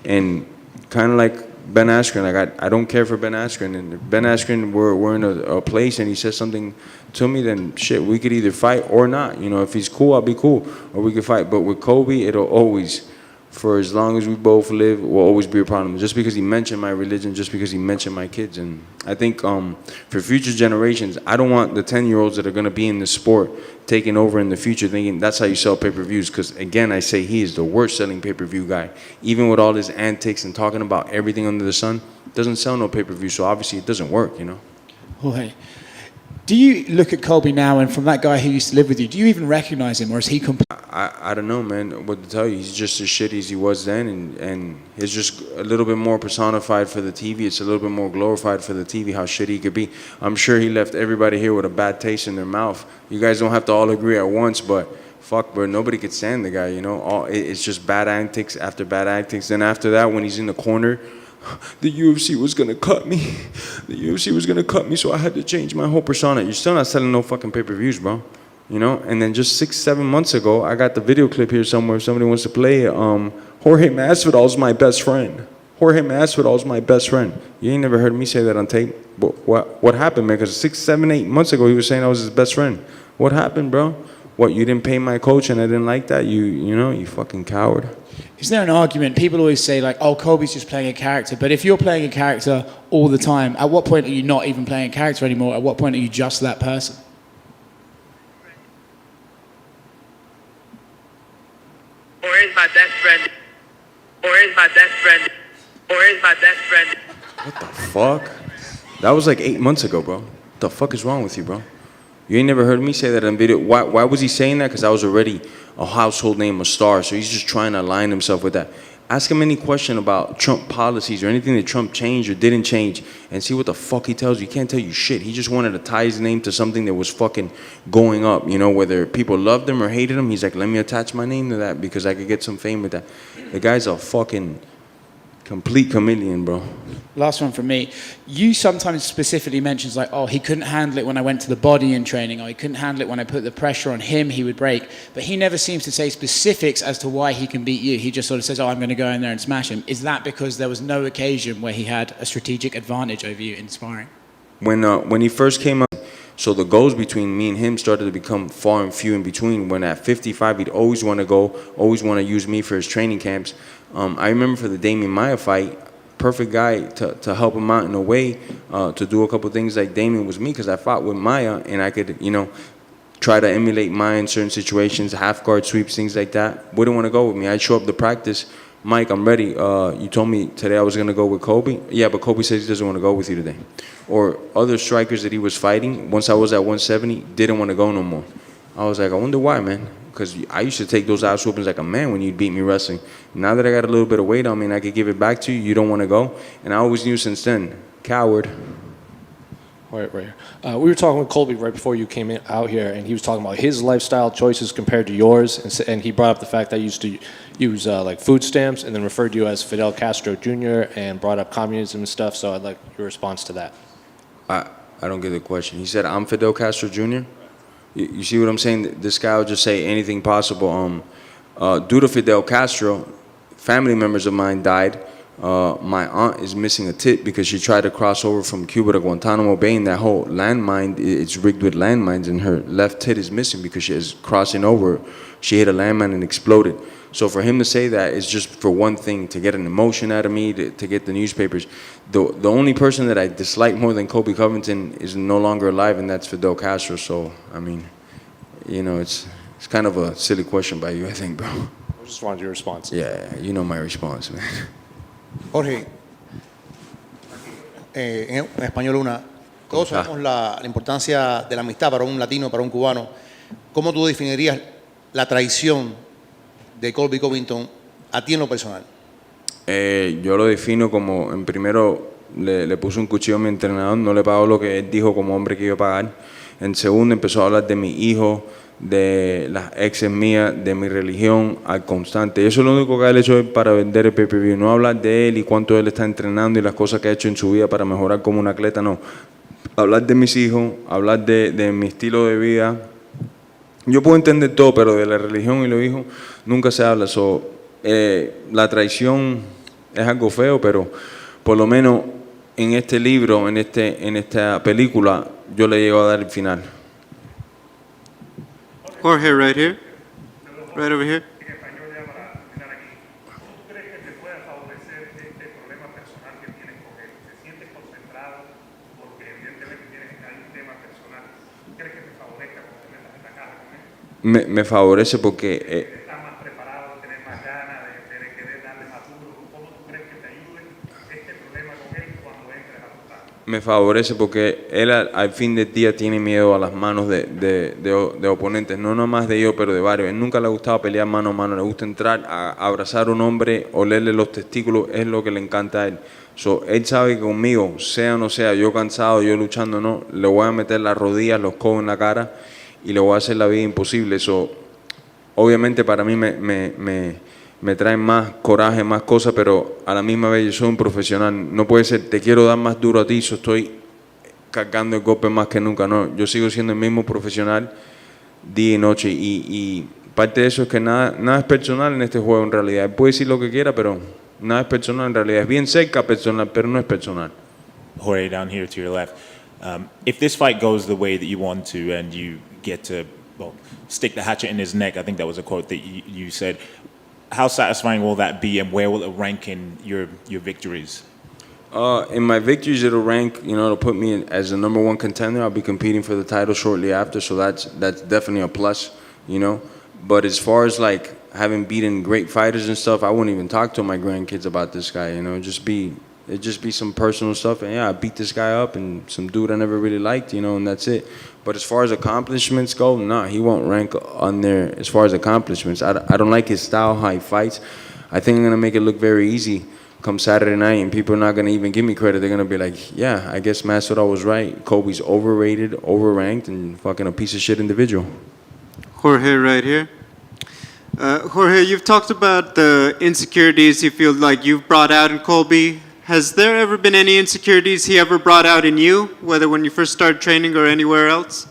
And kind of like Ben Askren, like I don't care for Ben Askren. And if Ben Askren we're in a place and he says something to me, then shit, we could either fight or not. If he's cool, I'll be cool, or we could fight. But with Colby, it'll always, for as long as we both live, will always be a problem. Just because he mentioned my religion, just because he mentioned my kids. And I think for future generations, I don't want the 10-year-olds that are going to be in this sport taking over in the future thinking that's how you sell pay-per-views. Because, again, I say he is the worst-selling pay-per-view guy. Even with all his antics and talking about everything under the sun, doesn't sell no pay-per-view, so obviously it doesn't work, Jorge, do you look at Colby now, and from that guy who used to live with you, do you even recognize him, or is he I don't know, man, what to tell you. He's just as shitty as he was then, and he's just a little bit more personified for the TV. It's a little bit more glorified for the TV, how shitty he could be. I'm sure he left everybody here with a bad taste in their mouth. You guys don't have to all agree at once, but fuck, bro, nobody could stand the guy, It's just bad antics after bad antics. Then after that, when he's in the corner, the UFC was going to cut me. The UFC was going to cut me, so I had to change my whole persona. You're still not selling no fucking pay-per-views, bro. And then just 6-7 months ago, I got the video clip here somewhere. If somebody wants to play it. Jorge Masvidal's my best friend. Jorge Masvidal's my best friend. You ain't never heard me say that on tape. But what happened, man? Because 6, 7, 8 months ago, he was saying I was his best friend. What happened, bro? What, you didn't pay my coach and I didn't like that? You fucking coward. Is there an argument? People always say, like, Colby's just playing a character. But if you're playing a character all the time, at what point are you not even playing a character anymore? At what point are you just that person? Or is my best friend? Or is my best friend? Or is my best friend? What the fuck? That was like 8 months ago, bro. What the fuck is wrong with you, bro? You ain't never heard me say that on video. Why was he saying that? Because I was already a household name, a star. So he's just trying to align himself with that. Ask him any question about Trump policies or anything that Trump changed or didn't change and see what the fuck he tells you. He can't tell you shit. He just wanted to tie his name to something that was fucking going up. Whether people loved him or hated him, he's like, let me attach my name to that because I could get some fame with that. The guy's a fucking complete chameleon, bro. Last one from me. You sometimes specifically mentions like, he couldn't handle it when I went to the body in training, or he couldn't handle it when I put the pressure on him, he would break. But he never seems to say specifics as to why he can beat you. He just sort of says, I'm going to go in there and smash him. Is that because there was no occasion where he had a strategic advantage over you in sparring? When he first came up, so the goals between me and him started to become far and few in between. When at 55, he'd always want to go, always want to use me for his training camps. I remember for the Damian Maia fight, perfect guy to help him out in a way, to do a couple things like Damian was me, because I fought with Maia and I could, try to emulate Maia in certain situations, half guard sweeps, things like that. Wouldn't want to go with me. I'd show up to practice, Mike, I'm ready. You told me today I was going to go with Colby. Yeah, but Colby says he doesn't want to go with you today. Or other strikers that he was fighting, once I was at 170, didn't want to go no more. I was like, I wonder why, man. Because I used to take those ass whoopings like a man when you beat me wrestling. Now that I got a little bit of weight on me and I could give it back to you, you don't want to go. And I always knew since then, coward. Right here. We were talking with Colby right before you came out here, and he was talking about his lifestyle choices compared to yours, and he brought up the fact that you used to use like food stamps, and then referred to you as Fidel Castro Jr. and brought up communism and stuff. So I'd like your response to that. I don't get the question. He said, I'm Fidel Castro Jr.? You see what I'm saying? This guy will just say anything possible. Due to Fidel Castro, family members of mine died. My aunt is missing a tit because she tried to cross over from Cuba to Guantanamo Bay, and that whole landmine, it's rigged with landmines, and her left tit is missing because she is crossing over. She hit a landmine and exploded. So for him to say that is just for one thing, to get an emotion out of me, to get the newspapers. The only person that I dislike more than Colby Covington is no longer alive, and that's Fidel Castro. So, I mean, you know, it's kind of a silly question by you, I think, bro. I just wanted your response. Yeah, you know my response, man. Jorge, en español una, todos sabemos la importancia de la amistad para un latino, para un cubano. ¿Cómo tú definirías la traición de Colby Covington a ti en lo personal? Yo lo defino como, en primero, le puse un cuchillo a mi entrenador, no le pagó lo que él dijo como hombre que iba a pagar. En segundo, empezó a hablar de mi hijo, de las exes mías, de mi religión al constante. Eso es lo único que él ha hecho para vender el pay-per-view. No hablar de él y cuánto él está entrenando y las cosas que ha hecho en su vida para mejorar como un atleta, no. Hablar de mis hijos, hablar de mi estilo de vida. Yo puedo entender todo, pero de la religión y los hijos nunca se habla. La traición es algo feo, pero por lo menos en este libro, en esta película, yo le llego a dar el final. Jorge, right here. Right over here. Me favorece porque me favorece porque él al fin del día tiene miedo a las manos de oponentes, no nomás de yo, pero de varios. Él nunca le ha gustado pelear mano a mano, le gusta entrar a abrazar a un hombre, olerle los testículos, es lo que le encanta a él. Él sabe que conmigo, sea o no sea, yo cansado, yo luchando, no, le voy a meter las rodillas, los codos en la cara y le voy a hacer la vida imposible. Obviamente para mí me trae más coraje, más cosas, pero a la misma vez yo soy un profesional. No puede ser, te quiero dar más duro a ti, estoy cargando el golpe más que nunca. No, yo sigo siendo el mismo profesional día y noche. Y parte de eso es que nada es personal en este juego en realidad. Él puede decir lo que quiera, pero nada es personal en realidad. Es bien cerca personal, pero no es personal. Jorge, down here to your left. If this fight goes the way that you want to and you get to, well, stick the hatchet in his neck, I think that was a quote that you said, how satisfying will that be, and where will it rank in your victories? In my victories, it'll rank, it'll put me as the #1 contender. I'll be competing for the title shortly after, so that's definitely a plus, But as far as like having beaten great fighters and stuff, I wouldn't even talk to my grandkids about this guy, It'd just be some personal stuff, and I beat this guy up, and some dude I never really liked, and that's it. But as far as accomplishments go, nah, he won't rank on there as far as accomplishments. I don't like his style, how he fights. I think I'm going to make it look very easy come Saturday night, and people are not going to even give me credit. They're going to be like, yeah, I guess Masvidal was right. Colby's overrated, overranked, and fucking a piece of shit individual. Jorge, right here. Jorge, you've talked about the insecurities you feel like you've brought out in Colby. Has there ever been any insecurities he ever brought out in you, whether when you first started training or anywhere else?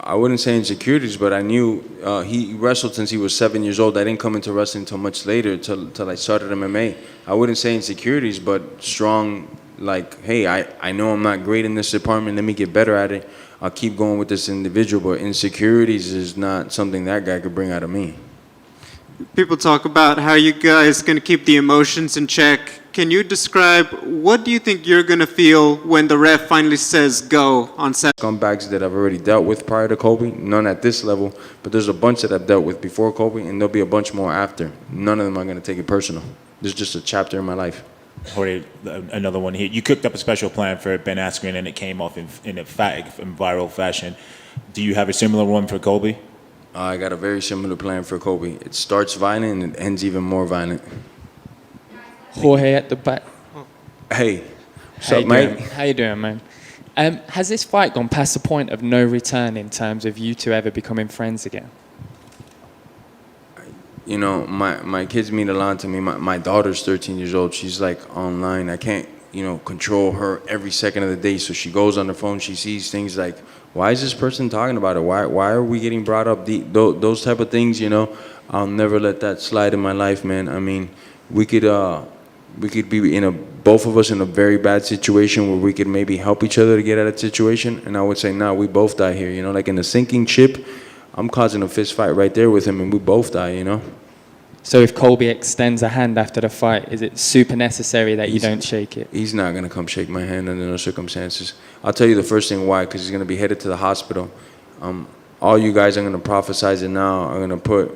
I wouldn't say insecurities, but I knew he wrestled since he was 7 years old. I didn't come into wrestling until much later, till I started MMA. I wouldn't say insecurities, but strong, like, hey, I know I'm not great in this department. Let me get better at it. I'll keep going with this individual. But insecurities is not something that guy could bring out of me. people talk about how you guys going to keep the emotions in check. Can you describe what do you think you're going to feel when the ref finally says go on Saturday? Scumbags that I've already dealt with prior to Colby, none at this level, but there's a bunch that I've dealt with before Colby, and there'll be a bunch more after. None of them are going to take it personal. This is just a chapter in my life. Jorge, another one here. You cooked up a special plan for Ben Askren, and it came off in emphatic and viral fashion. Do you have a similar one for Colby? I got a very similar plan for Colby. It starts violent and it ends even more violent. Jorge at the back. Hey, what's up, mate? How you doing, man? Has this fight gone past the point of no return in terms of you two ever becoming friends again? You know, my kids mean a lot to me. My daughter's 13 years old. She's like online. I can't, control her every second of the day. So she goes on the phone. She sees things like, why is this person talking about it? Why are we getting brought up? Those type of things, I'll never let that slide in my life, man. I mean, we could be both of us in a very bad situation where we could maybe help each other to get out of that situation. And I would say, nah, we both die here. Like in a sinking ship, I'm causing a fist fight right there with him, and we both die. So if Colby extends a hand after the fight, is it super necessary that you don't shake it? He's not gonna come shake my hand under no circumstances. I'll tell you the first thing why, because he's gonna be headed to the hospital. All you guys are gonna prophesize it now. Are gonna put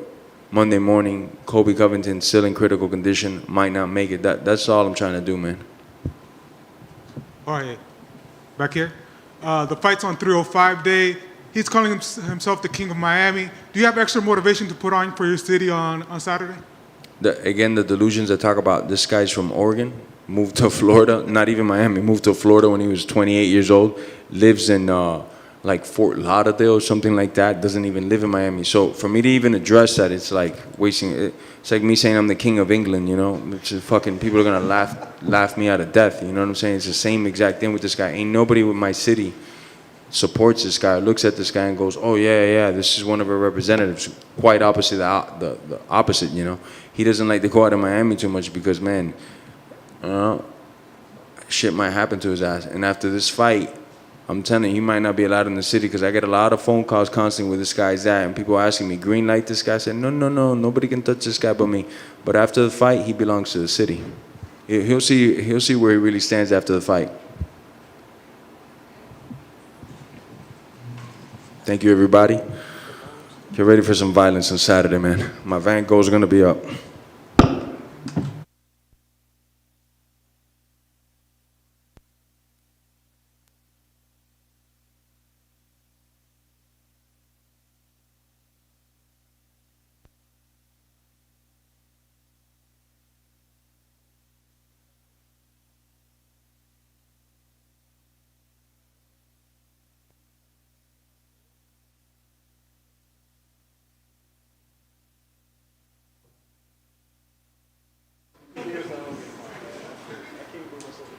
Monday morning, Colby Covington still in critical condition, might not make it. That's all I'm trying to do, man. All right, back here. The fight's on 305 day. He's calling himself the King of Miami. Do you have extra motivation to put on for your city on Saturday? Again, the delusions I talk about, this guy's from Oregon, moved to Florida, not even Miami, moved to Florida when he was 28 years old, lives in like Fort Lauderdale or something like that, doesn't even live in Miami. So for me to even address that, it's like wasting, it's like me saying I'm the King of England, It's just fucking, people are gonna laugh me out of death, you know what I'm saying? It's the same exact thing with this guy. Ain't nobody with my city supports this guy, looks at this guy and goes, oh yeah, this is one of our representatives. Quite opposite, the opposite, He doesn't like to go out of Miami too much because, man, shit might happen to his ass. And after this fight, I'm telling you, he might not be allowed in the city because I get a lot of phone calls constantly where this guy's at, and people asking me, green light this guy? I said, no, nobody can touch this guy but me. But after the fight, he belongs to the city. He'll see where he really stands after the fight. Thank you, everybody. Get ready for some violence on Saturday, man. My Van Goghs are going to be up.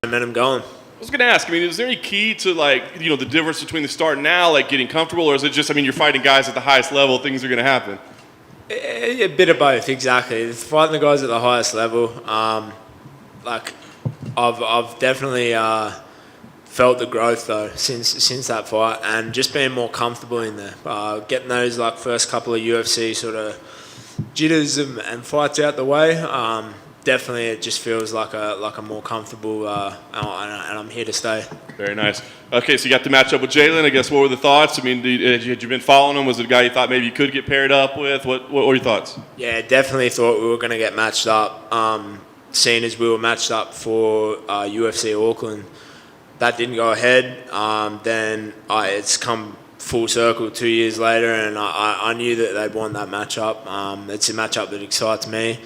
Momentum going. I was going to ask, is there any key to the difference between the start and now, like getting comfortable, or is it just, you're fighting guys at the highest level, things are going to happen? A bit of both, exactly. Fighting the guys at the highest level, I've definitely felt the growth though since that fight, and just being more comfortable in there, getting those first couple of UFC sort of jitters and fights out the way. Definitely, it just feels like a more comfortable, and I'm here to stay. Very nice. Okay, so you got the matchup with Jalin. I guess what were the thoughts? Had you been following him? Was it a guy you thought maybe you could get paired up with? What were your thoughts? Yeah, definitely thought we were going to get matched up. Seeing as we were matched up for UFC Auckland, that didn't go ahead. Then it's come full circle 2 years later, and I knew that they'd won that matchup. It's a matchup that excites me.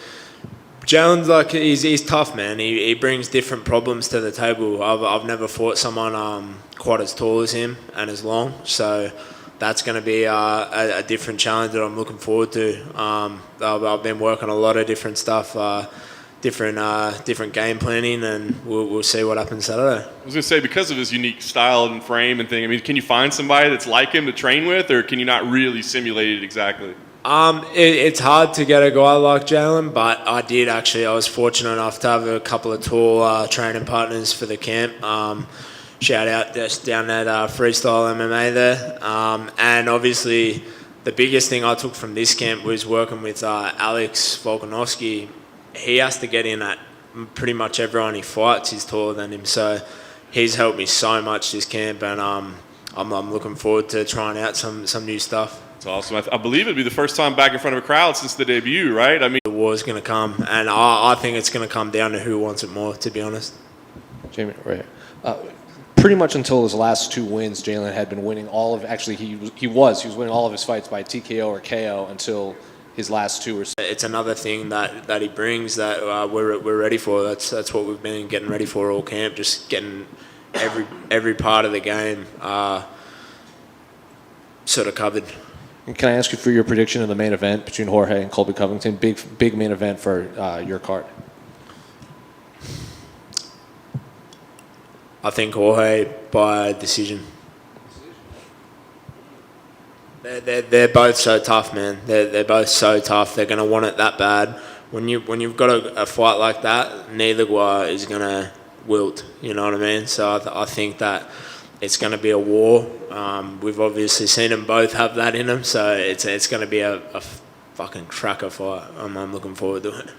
Jalen's he's tough, man. He brings different problems to the table. I've never fought someone quite as tall as him and as long, so that's going to be a different challenge that I'm looking forward to. I've been working a lot of different stuff, different game planning, and we'll see what happens Saturday. I was going to say, because of his unique style and frame and thing, can you find somebody that's like him to train with, or can you not really simulate it exactly? It's hard to get a guy like Jalin, but I was fortunate enough to have a couple of tall training partners for the camp. Shout out just down at Freestyle MMA there. And obviously the biggest thing I took from this camp was working with Alex Volkanovski. He has to get in at pretty much everyone he fights is taller than him. So he's helped me so much this camp, and I'm looking forward to trying out some new stuff. It's awesome. I believe it'd be the first time back in front of a crowd since the debut, right? I mean, the war's going to come, and I think it's going to come down to who wants it more, to be honest. Jamie, right here. Pretty much until his last 2 wins, Jalin had been winning all of. Actually, he was winning all of his fights by TKO or KO until his last 2 or so. It's another thing that he brings that we're ready for. That's what we've been getting ready for all camp. Just getting every part of the game sort of covered. And can I ask you for your prediction of the main event between Jorge and Colby Covington? Big main event for your card. I think Jorge by decision. They're both so tough, man. They're both so tough. They're gonna want it that bad. When you've got a fight like that, neither guy is gonna wilt. You know what I mean? So I think that it's gonna be a war. We've obviously seen them both have that in them. So it's gonna be a fucking cracker fight. I'm looking forward to it.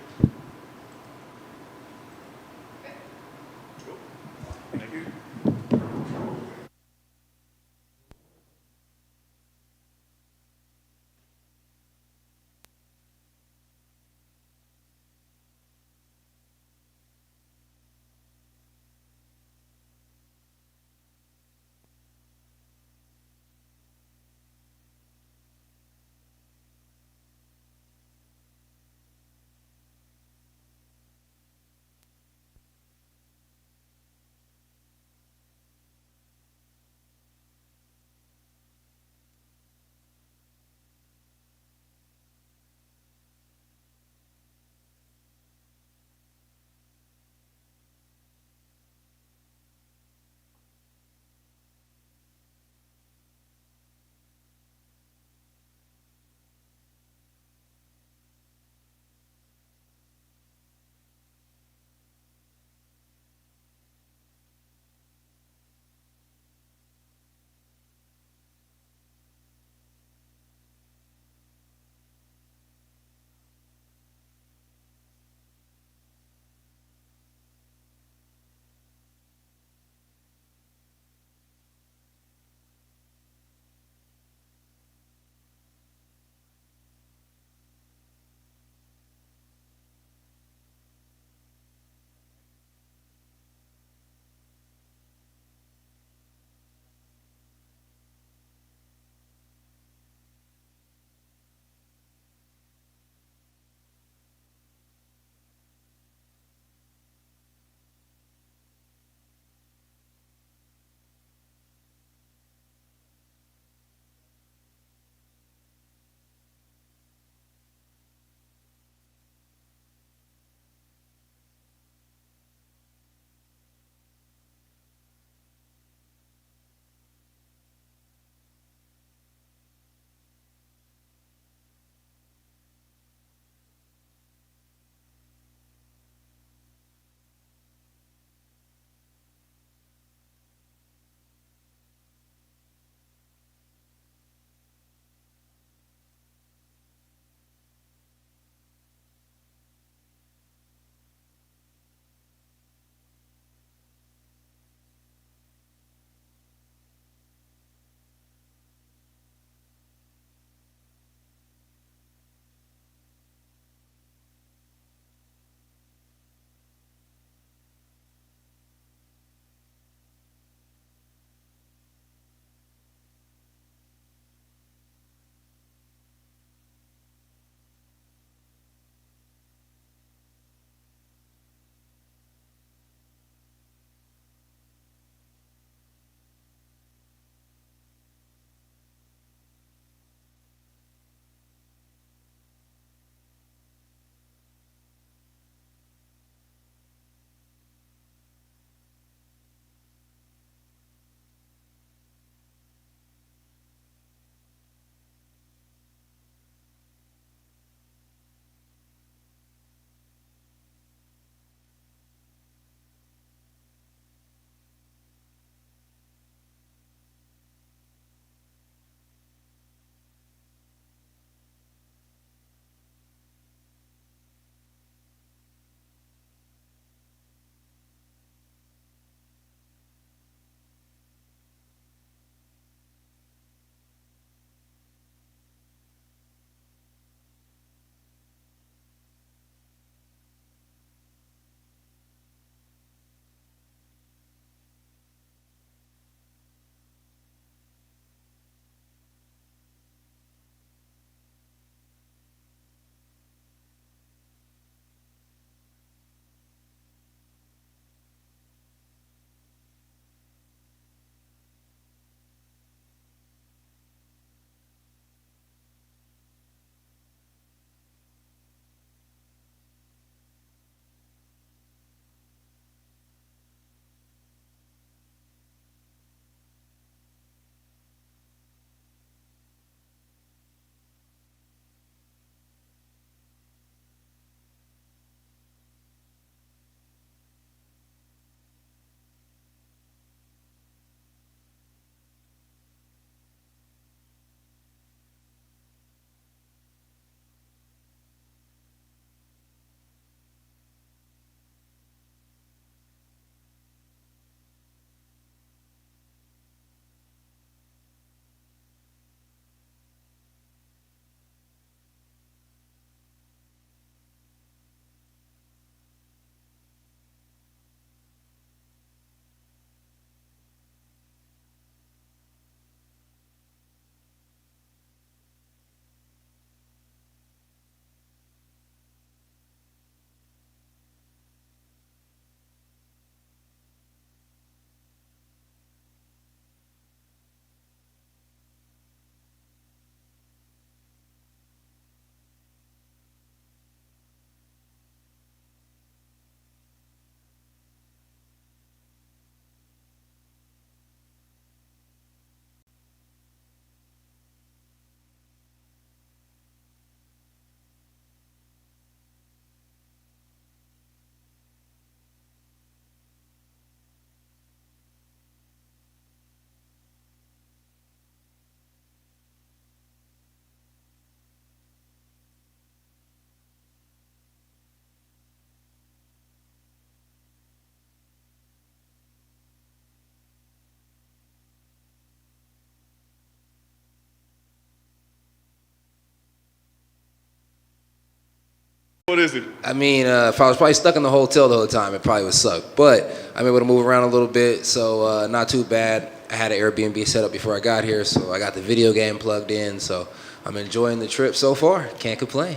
What is it? I mean, if I was probably stuck in the hotel the whole time, it probably would suck. But I'm able to move around a little bit, so not too bad. I had an Airbnb set up before I got here, so I got the video game plugged in, so I'm enjoying the trip so far. Can't complain.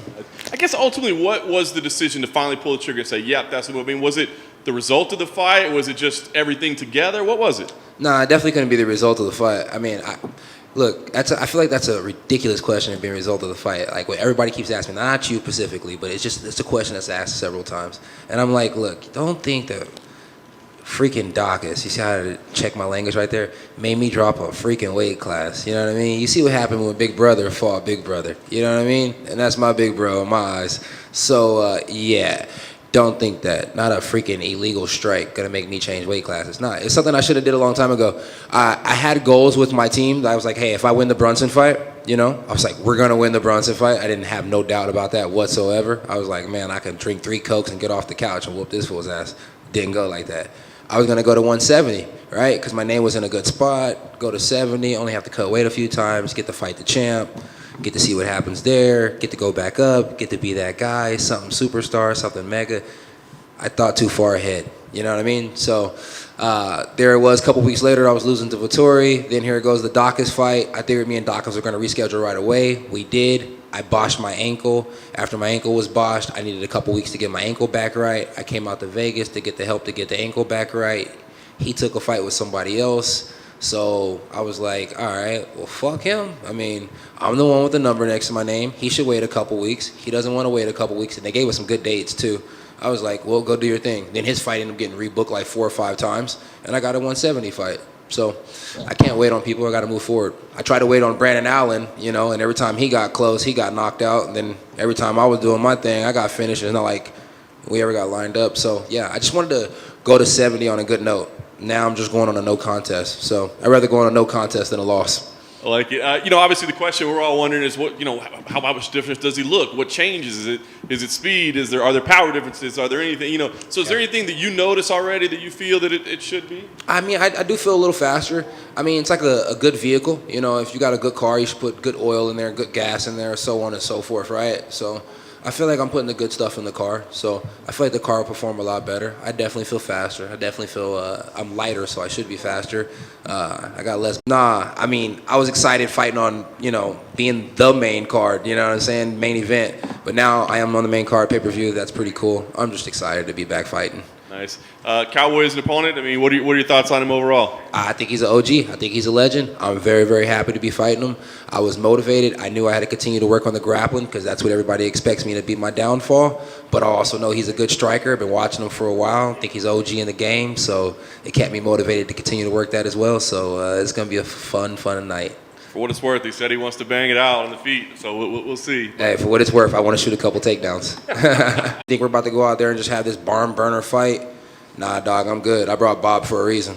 I guess ultimately, what was the decision to finally pull the trigger and say, yep, that's the move? I mean, was it the result of the fight? Was it just everything together? What was it? Nah, it definitely couldn't be the result of the fight. I mean, look, I feel like that's a ridiculous question to be a result of the fight. Like, what everybody keeps asking me, not you specifically, but it's a question that's asked several times. And I'm like, look, don't think that freaking Dawkins, you see how to check my language right there, made me drop a freaking weight class. You know what I mean? You see what happened when Big Brother fought Big Brother. You know what I mean? And that's my big bro in my eyes. So, yeah. Don't think that. Not a freaking illegal strike gonna make me change weight classes. Nah, it's something I should have did a long time ago. I had goals with my team. I was like, hey, if I win the Brunson fight, you know, I was like, we're gonna win the Brunson fight. I didn't have no doubt about that whatsoever. I was like, man, I can drink 3 Cokes and get off the couch and whoop this fool's ass. Didn't go like that. I was gonna go to 170, right? Because my name was in a good spot. Go to 70, only have to cut weight a few times, get to fight the champ. Get to see what happens there, get to go back up, get to be that guy, something superstar, something mega. I thought too far ahead, you know what I mean? So there it was, a couple weeks later, I was losing to Vittori. Then here goes the Dawkins fight. I figured me and Dawkins were gonna reschedule right away. We did. I botched my ankle. After my ankle was botched, I needed a couple weeks to get my ankle back right. I came out to Vegas to get the help to get the ankle back right. He took a fight with somebody else. So I was like, all right, well, fuck him. I mean, I'm the one with the number next to my name. He should wait a couple weeks. He doesn't want to wait a couple weeks. And they gave us some good dates, too. I was like, well, go do your thing. Then his fight ended up getting rebooked like 4 or 5 times. And I got a 170 fight. So I can't wait on people. I got to move forward. I tried to wait on Brandon Allen, you know, and every time he got close, he got knocked out. And then every time I was doing my thing, I got finished. It's not like we ever got lined up. So, yeah, I just wanted to go to 70 on a good note. Now I'm just going on a no contest. So I'd rather go on a no contest than a loss. I like it. You know, obviously the question we're all wondering is what, you know, how much difference does he look? What changes? Is it speed? Are there power differences? Are there anything, you know? So is there anything that you notice already that you feel that it should be? I mean, I do feel a little faster. I mean, it's like a good vehicle. You know, if you got a good car, you should put good oil in there, good gas in there, so on and so forth, right? So I feel like I'm putting the good stuff in the car. So I feel like the car will perform a lot better. I definitely feel faster. I definitely feel I'm lighter, so I should be faster. I got less. I mean, I was excited fighting on, you know, being the main card, you know what I'm saying, main event. But now I am on the main card, pay-per-view. That's pretty cool. I'm just excited to be back fighting. Nice. Cowboy is an opponent. I mean, what are your thoughts on him overall? I think he's an OG. I think he's a legend. I'm very, very happy to be fighting him. I was motivated. I knew I had to continue to work on the grappling because that's what everybody expects me to be my downfall. But I also know he's a good striker. I've been watching him for a while. I think he's OG in the game, so it kept me motivated to continue to work that as well. So it's going to be a fun night. For what it's worth, he said he wants to bang it out on the feet, so we'll see. Hey, for what it's worth, I want to shoot a couple takedowns. I think we're about to go out there and just have this barn burner fight. Nah, dog, I'm good. I brought Bob for a reason.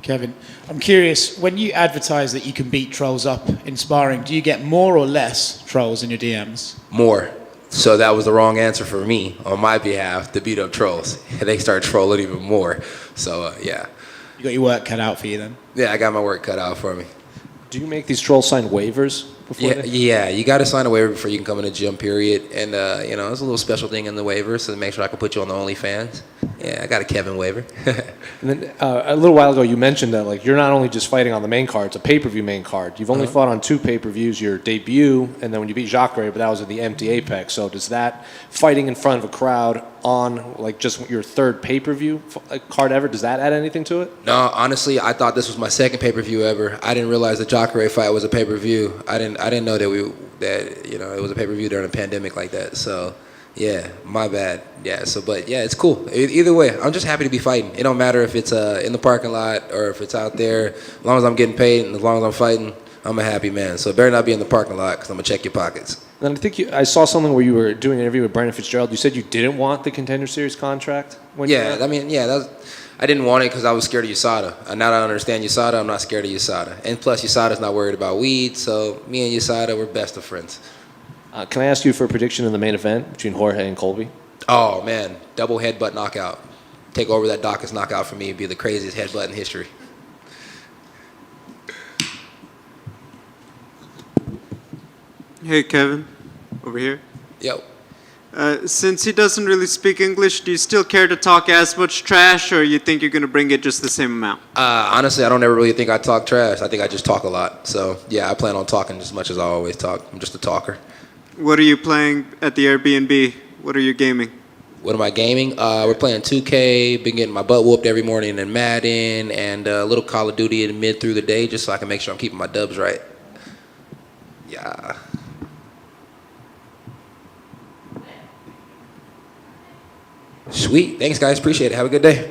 Kevin, I'm curious, when you advertise that you can beat trolls up in sparring, do you get more or less trolls in your DMs? More. So that was the wrong answer for me on my behalf to beat up trolls. They start trolling even more. So, yeah. You got your work cut out for you then? Yeah, I got my work cut out for me. Do you make these trolls sign waivers before? Yeah, you got to sign a waiver before you can come in the gym, period. And, you know, there's a little special thing in the waiver, so to make sure I can put you on the OnlyFans. Yeah, I got a Kevin waiver. And then a little while ago, you mentioned that like you're not only just fighting on the main card; it's a pay-per-view main card. You've only fought on 2 pay-per-views: your debut, and then when you beat Jacare, but that was at the empty Apex. So does that fighting in front of a crowd on like just your 3rd pay-per-view card ever? Does that add anything to it? No, honestly, I thought this was my 2nd pay-per-view ever. I didn't realize the Jacare fight was a pay-per-view. I didn't know that you know it was a pay-per-view during a pandemic like that. So. Yeah, my bad. Yeah, but yeah, it's cool. Either way, I'm just happy to be fighting. It don't matter if it's in the parking lot or if it's out there. As long as I'm getting paid and as long as I'm fighting, I'm a happy man. So it better not be in the parking lot because I'm going to check your pockets. And I think I saw something where you were doing an interview with Brandon Fitzgerald. You said you didn't want the Contender Series contract? I didn't want it because I was scared of USADA. And now that I understand USADA, I'm not scared of USADA. And plus, USADA's not worried about weed, so me and USADA, we're best of friends. Can I ask you for a prediction in the main event between Jorge and Colby? Oh, man. Double headbutt knockout. Take over that Dawkins knockout for me. It'd be the craziest headbutt in history. Hey, Kevin. Over here. Yo. Since he doesn't really speak English, do you still care to talk as much trash, or you think you're going to bring it just the same amount? Honestly, I don't ever really think I talk trash. I think I just talk a lot. So, yeah, I plan on talking as much as I always talk. I'm just a talker. What are you playing at the Airbnb? What are you gaming? What am I gaming? We're playing 2K, been getting my butt whooped every morning in Madden, and a little Call of Duty in mid through the day just so I can make sure I'm keeping my dubs right. Yeah. Sweet. Thanks, guys. Appreciate it. Have a good day.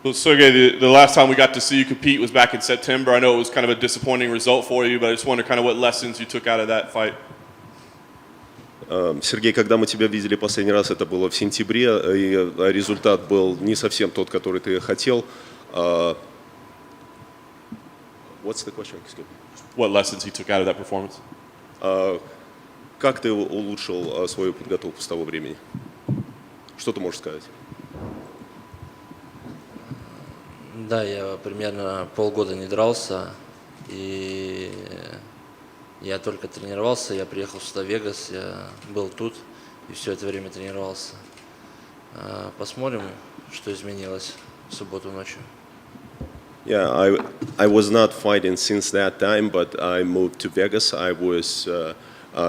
Well, Serghei, the last time we got to see you compete was back in September. I know it was kind of a disappointing result for you, but I just wonder kind of what lessons you took out of that fight. Сергей, когда мы тебя видели последний раз, это было в сентябре, и результат был не совсем тот, который ты хотел. What's the question? Excuse me. What lessons he took out of that performance? Как ты улучшил свою подготовку с того времени? Что ты можешь сказать? Да, я примерно полгода не дрался, и я только тренировался, я приехал сюда в Вегас, я был тут и все это время тренировался. Посмотрим, что изменилось в субботу ночью. Yeah, I was not fighting since that time, but I moved to Vegas. I was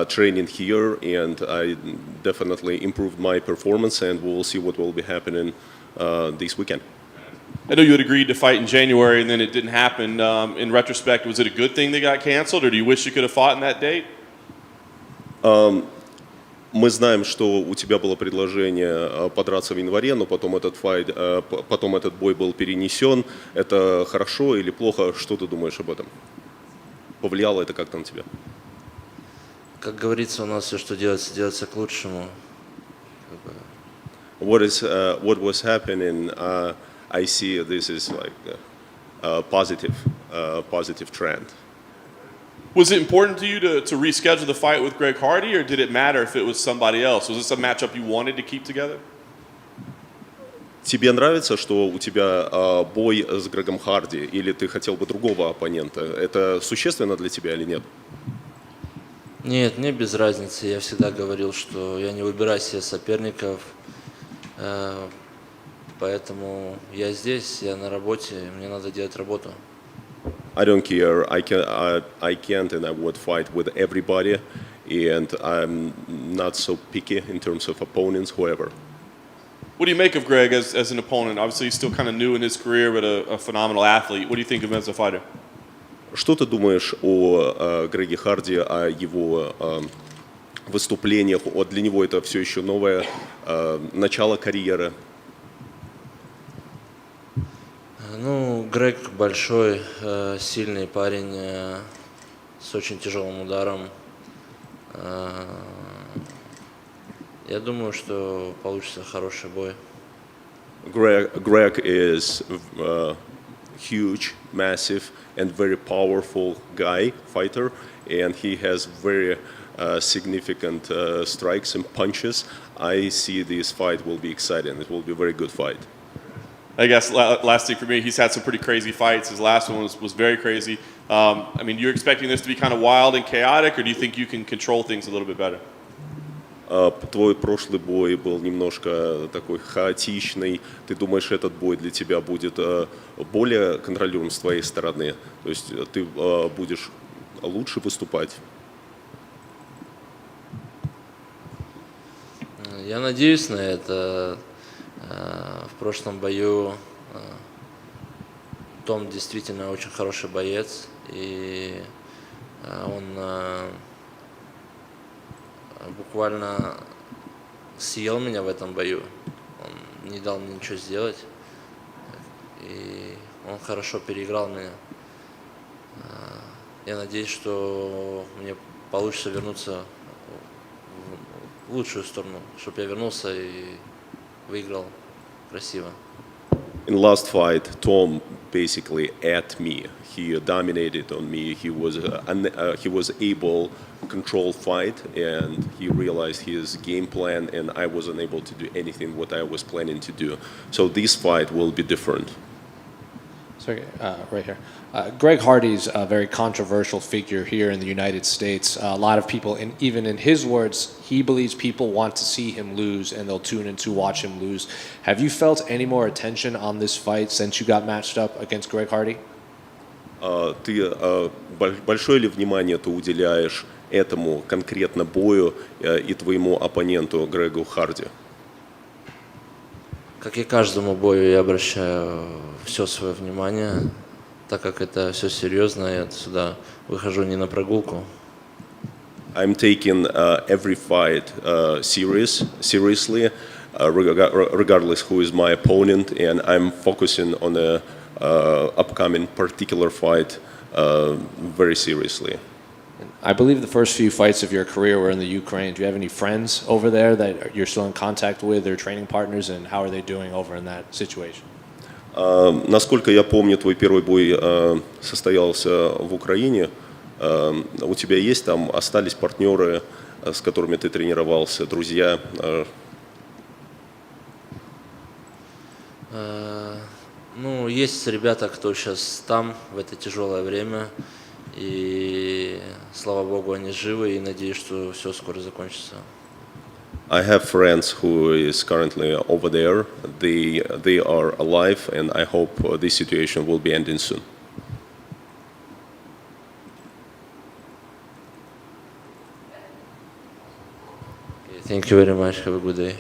training here, and I definitely improved my performance, and we'll see what will be happening this weekend. I know you had agreed to fight in January, and then it didn't happen. In retrospect, was it a good thing they got canceled, or do you wish you could have fought in that date? Мы знаем, что у тебя было предложение подраться в январе, но потом этот бой был перенесен. Это хорошо или плохо? Что ты думаешь об этом? Повлияло это как-то на тебя? Как говорится, у нас все, что делается, делается к лучшему. What was happening? I see this is like a positive trend. Was it important to you to reschedule the fight with Greg Hardy, or did it matter if it was somebody else? Was this a matchup you wanted to keep together? Тебе нравится, что у тебя бой с Грегом Харди, или ты хотел бы другого оппонента? Это существенно для тебя или нет? Нет, мне без разницы. Я всегда говорил, что я не выбираю себе соперников, поэтому я здесь, я на работе, мне надо делать работу. I don't care. I can't and I would fight with everybody, and I'm not so picky in terms of opponents, whoever. What do you make of Greg as an opponent? Obviously, he's still kind of new in his career, but a phenomenal athlete. What do you think of him as a fighter? Что ты думаешь о Греге Харди, о его выступлениях? Для него это все еще новое начало карьеры. Ну, Грег большой, сильный парень с очень тяжелым ударом. Я думаю, что получится хороший бой. Greg is huge, massive, and very powerful fighter, and he has very significant strikes and punches. I see this fight will be exciting. It will be a very good fight. I guess last thing for me, he's had some pretty crazy fights. His last one was very crazy. I mean, you're expecting this to be kind of wild and chaotic, or do you think you can control things a little bit better? Твой прошлый бой был немножко такой хаотичный. Ты думаешь, этот бой для тебя будет более контролируем с твоей стороны? То есть ты будешь лучше выступать? Я надеюсь на это. В прошлом бою Том действительно очень хороший боец, и он буквально съел меня в этом бою. Он не дал мне ничего сделать, и он хорошо переиграл меня. Я надеюсь, что мне получится вернуться в лучшую сторону, чтобы я вернулся и выиграл красиво. In last fight, Tom basically ate me. He dominated on me. He was able to control fight, and he realized his game plan, and I wasn't able to do anything what I was planning to do. So this fight will be different. Sorry, right here. Greg Hardy's a very controversial figure here in the United States. A lot of people, and even in his words, he believes people want to see him lose and they'll tune in to watch him lose. Have you felt any more attention on this fight since you got matched up against Greg Hardy? Ты большое ли внимание ты уделяешь этому конкретно бою и твоему оппоненту Грегу Харди? Как и каждому бою, я обращаю все свое внимание, так как это все серьезно, я сюда выхожу не на прогулку. I'm taking every fight seriously, regardless who is my opponent, and I'm focusing on the upcoming particular fight very seriously. I believe the first few fights of your career were in the Ukraine. Do you have any friends over there that you're still in contact with, or training partners, and how are they doing over in that situation? Насколько я помню, твой первый бой состоялся в Украине. У тебя есть там, остались партнеры, с которыми ты тренировался, друзья? Ну, есть ребята, кто сейчас там в это тяжелое время. И слава богу, они живы, и надеюсь, что все скоро закончится. I have friends who is currently over there. They are alive, and I hope this situation will be ending soon. Thank you very much. Have a good day.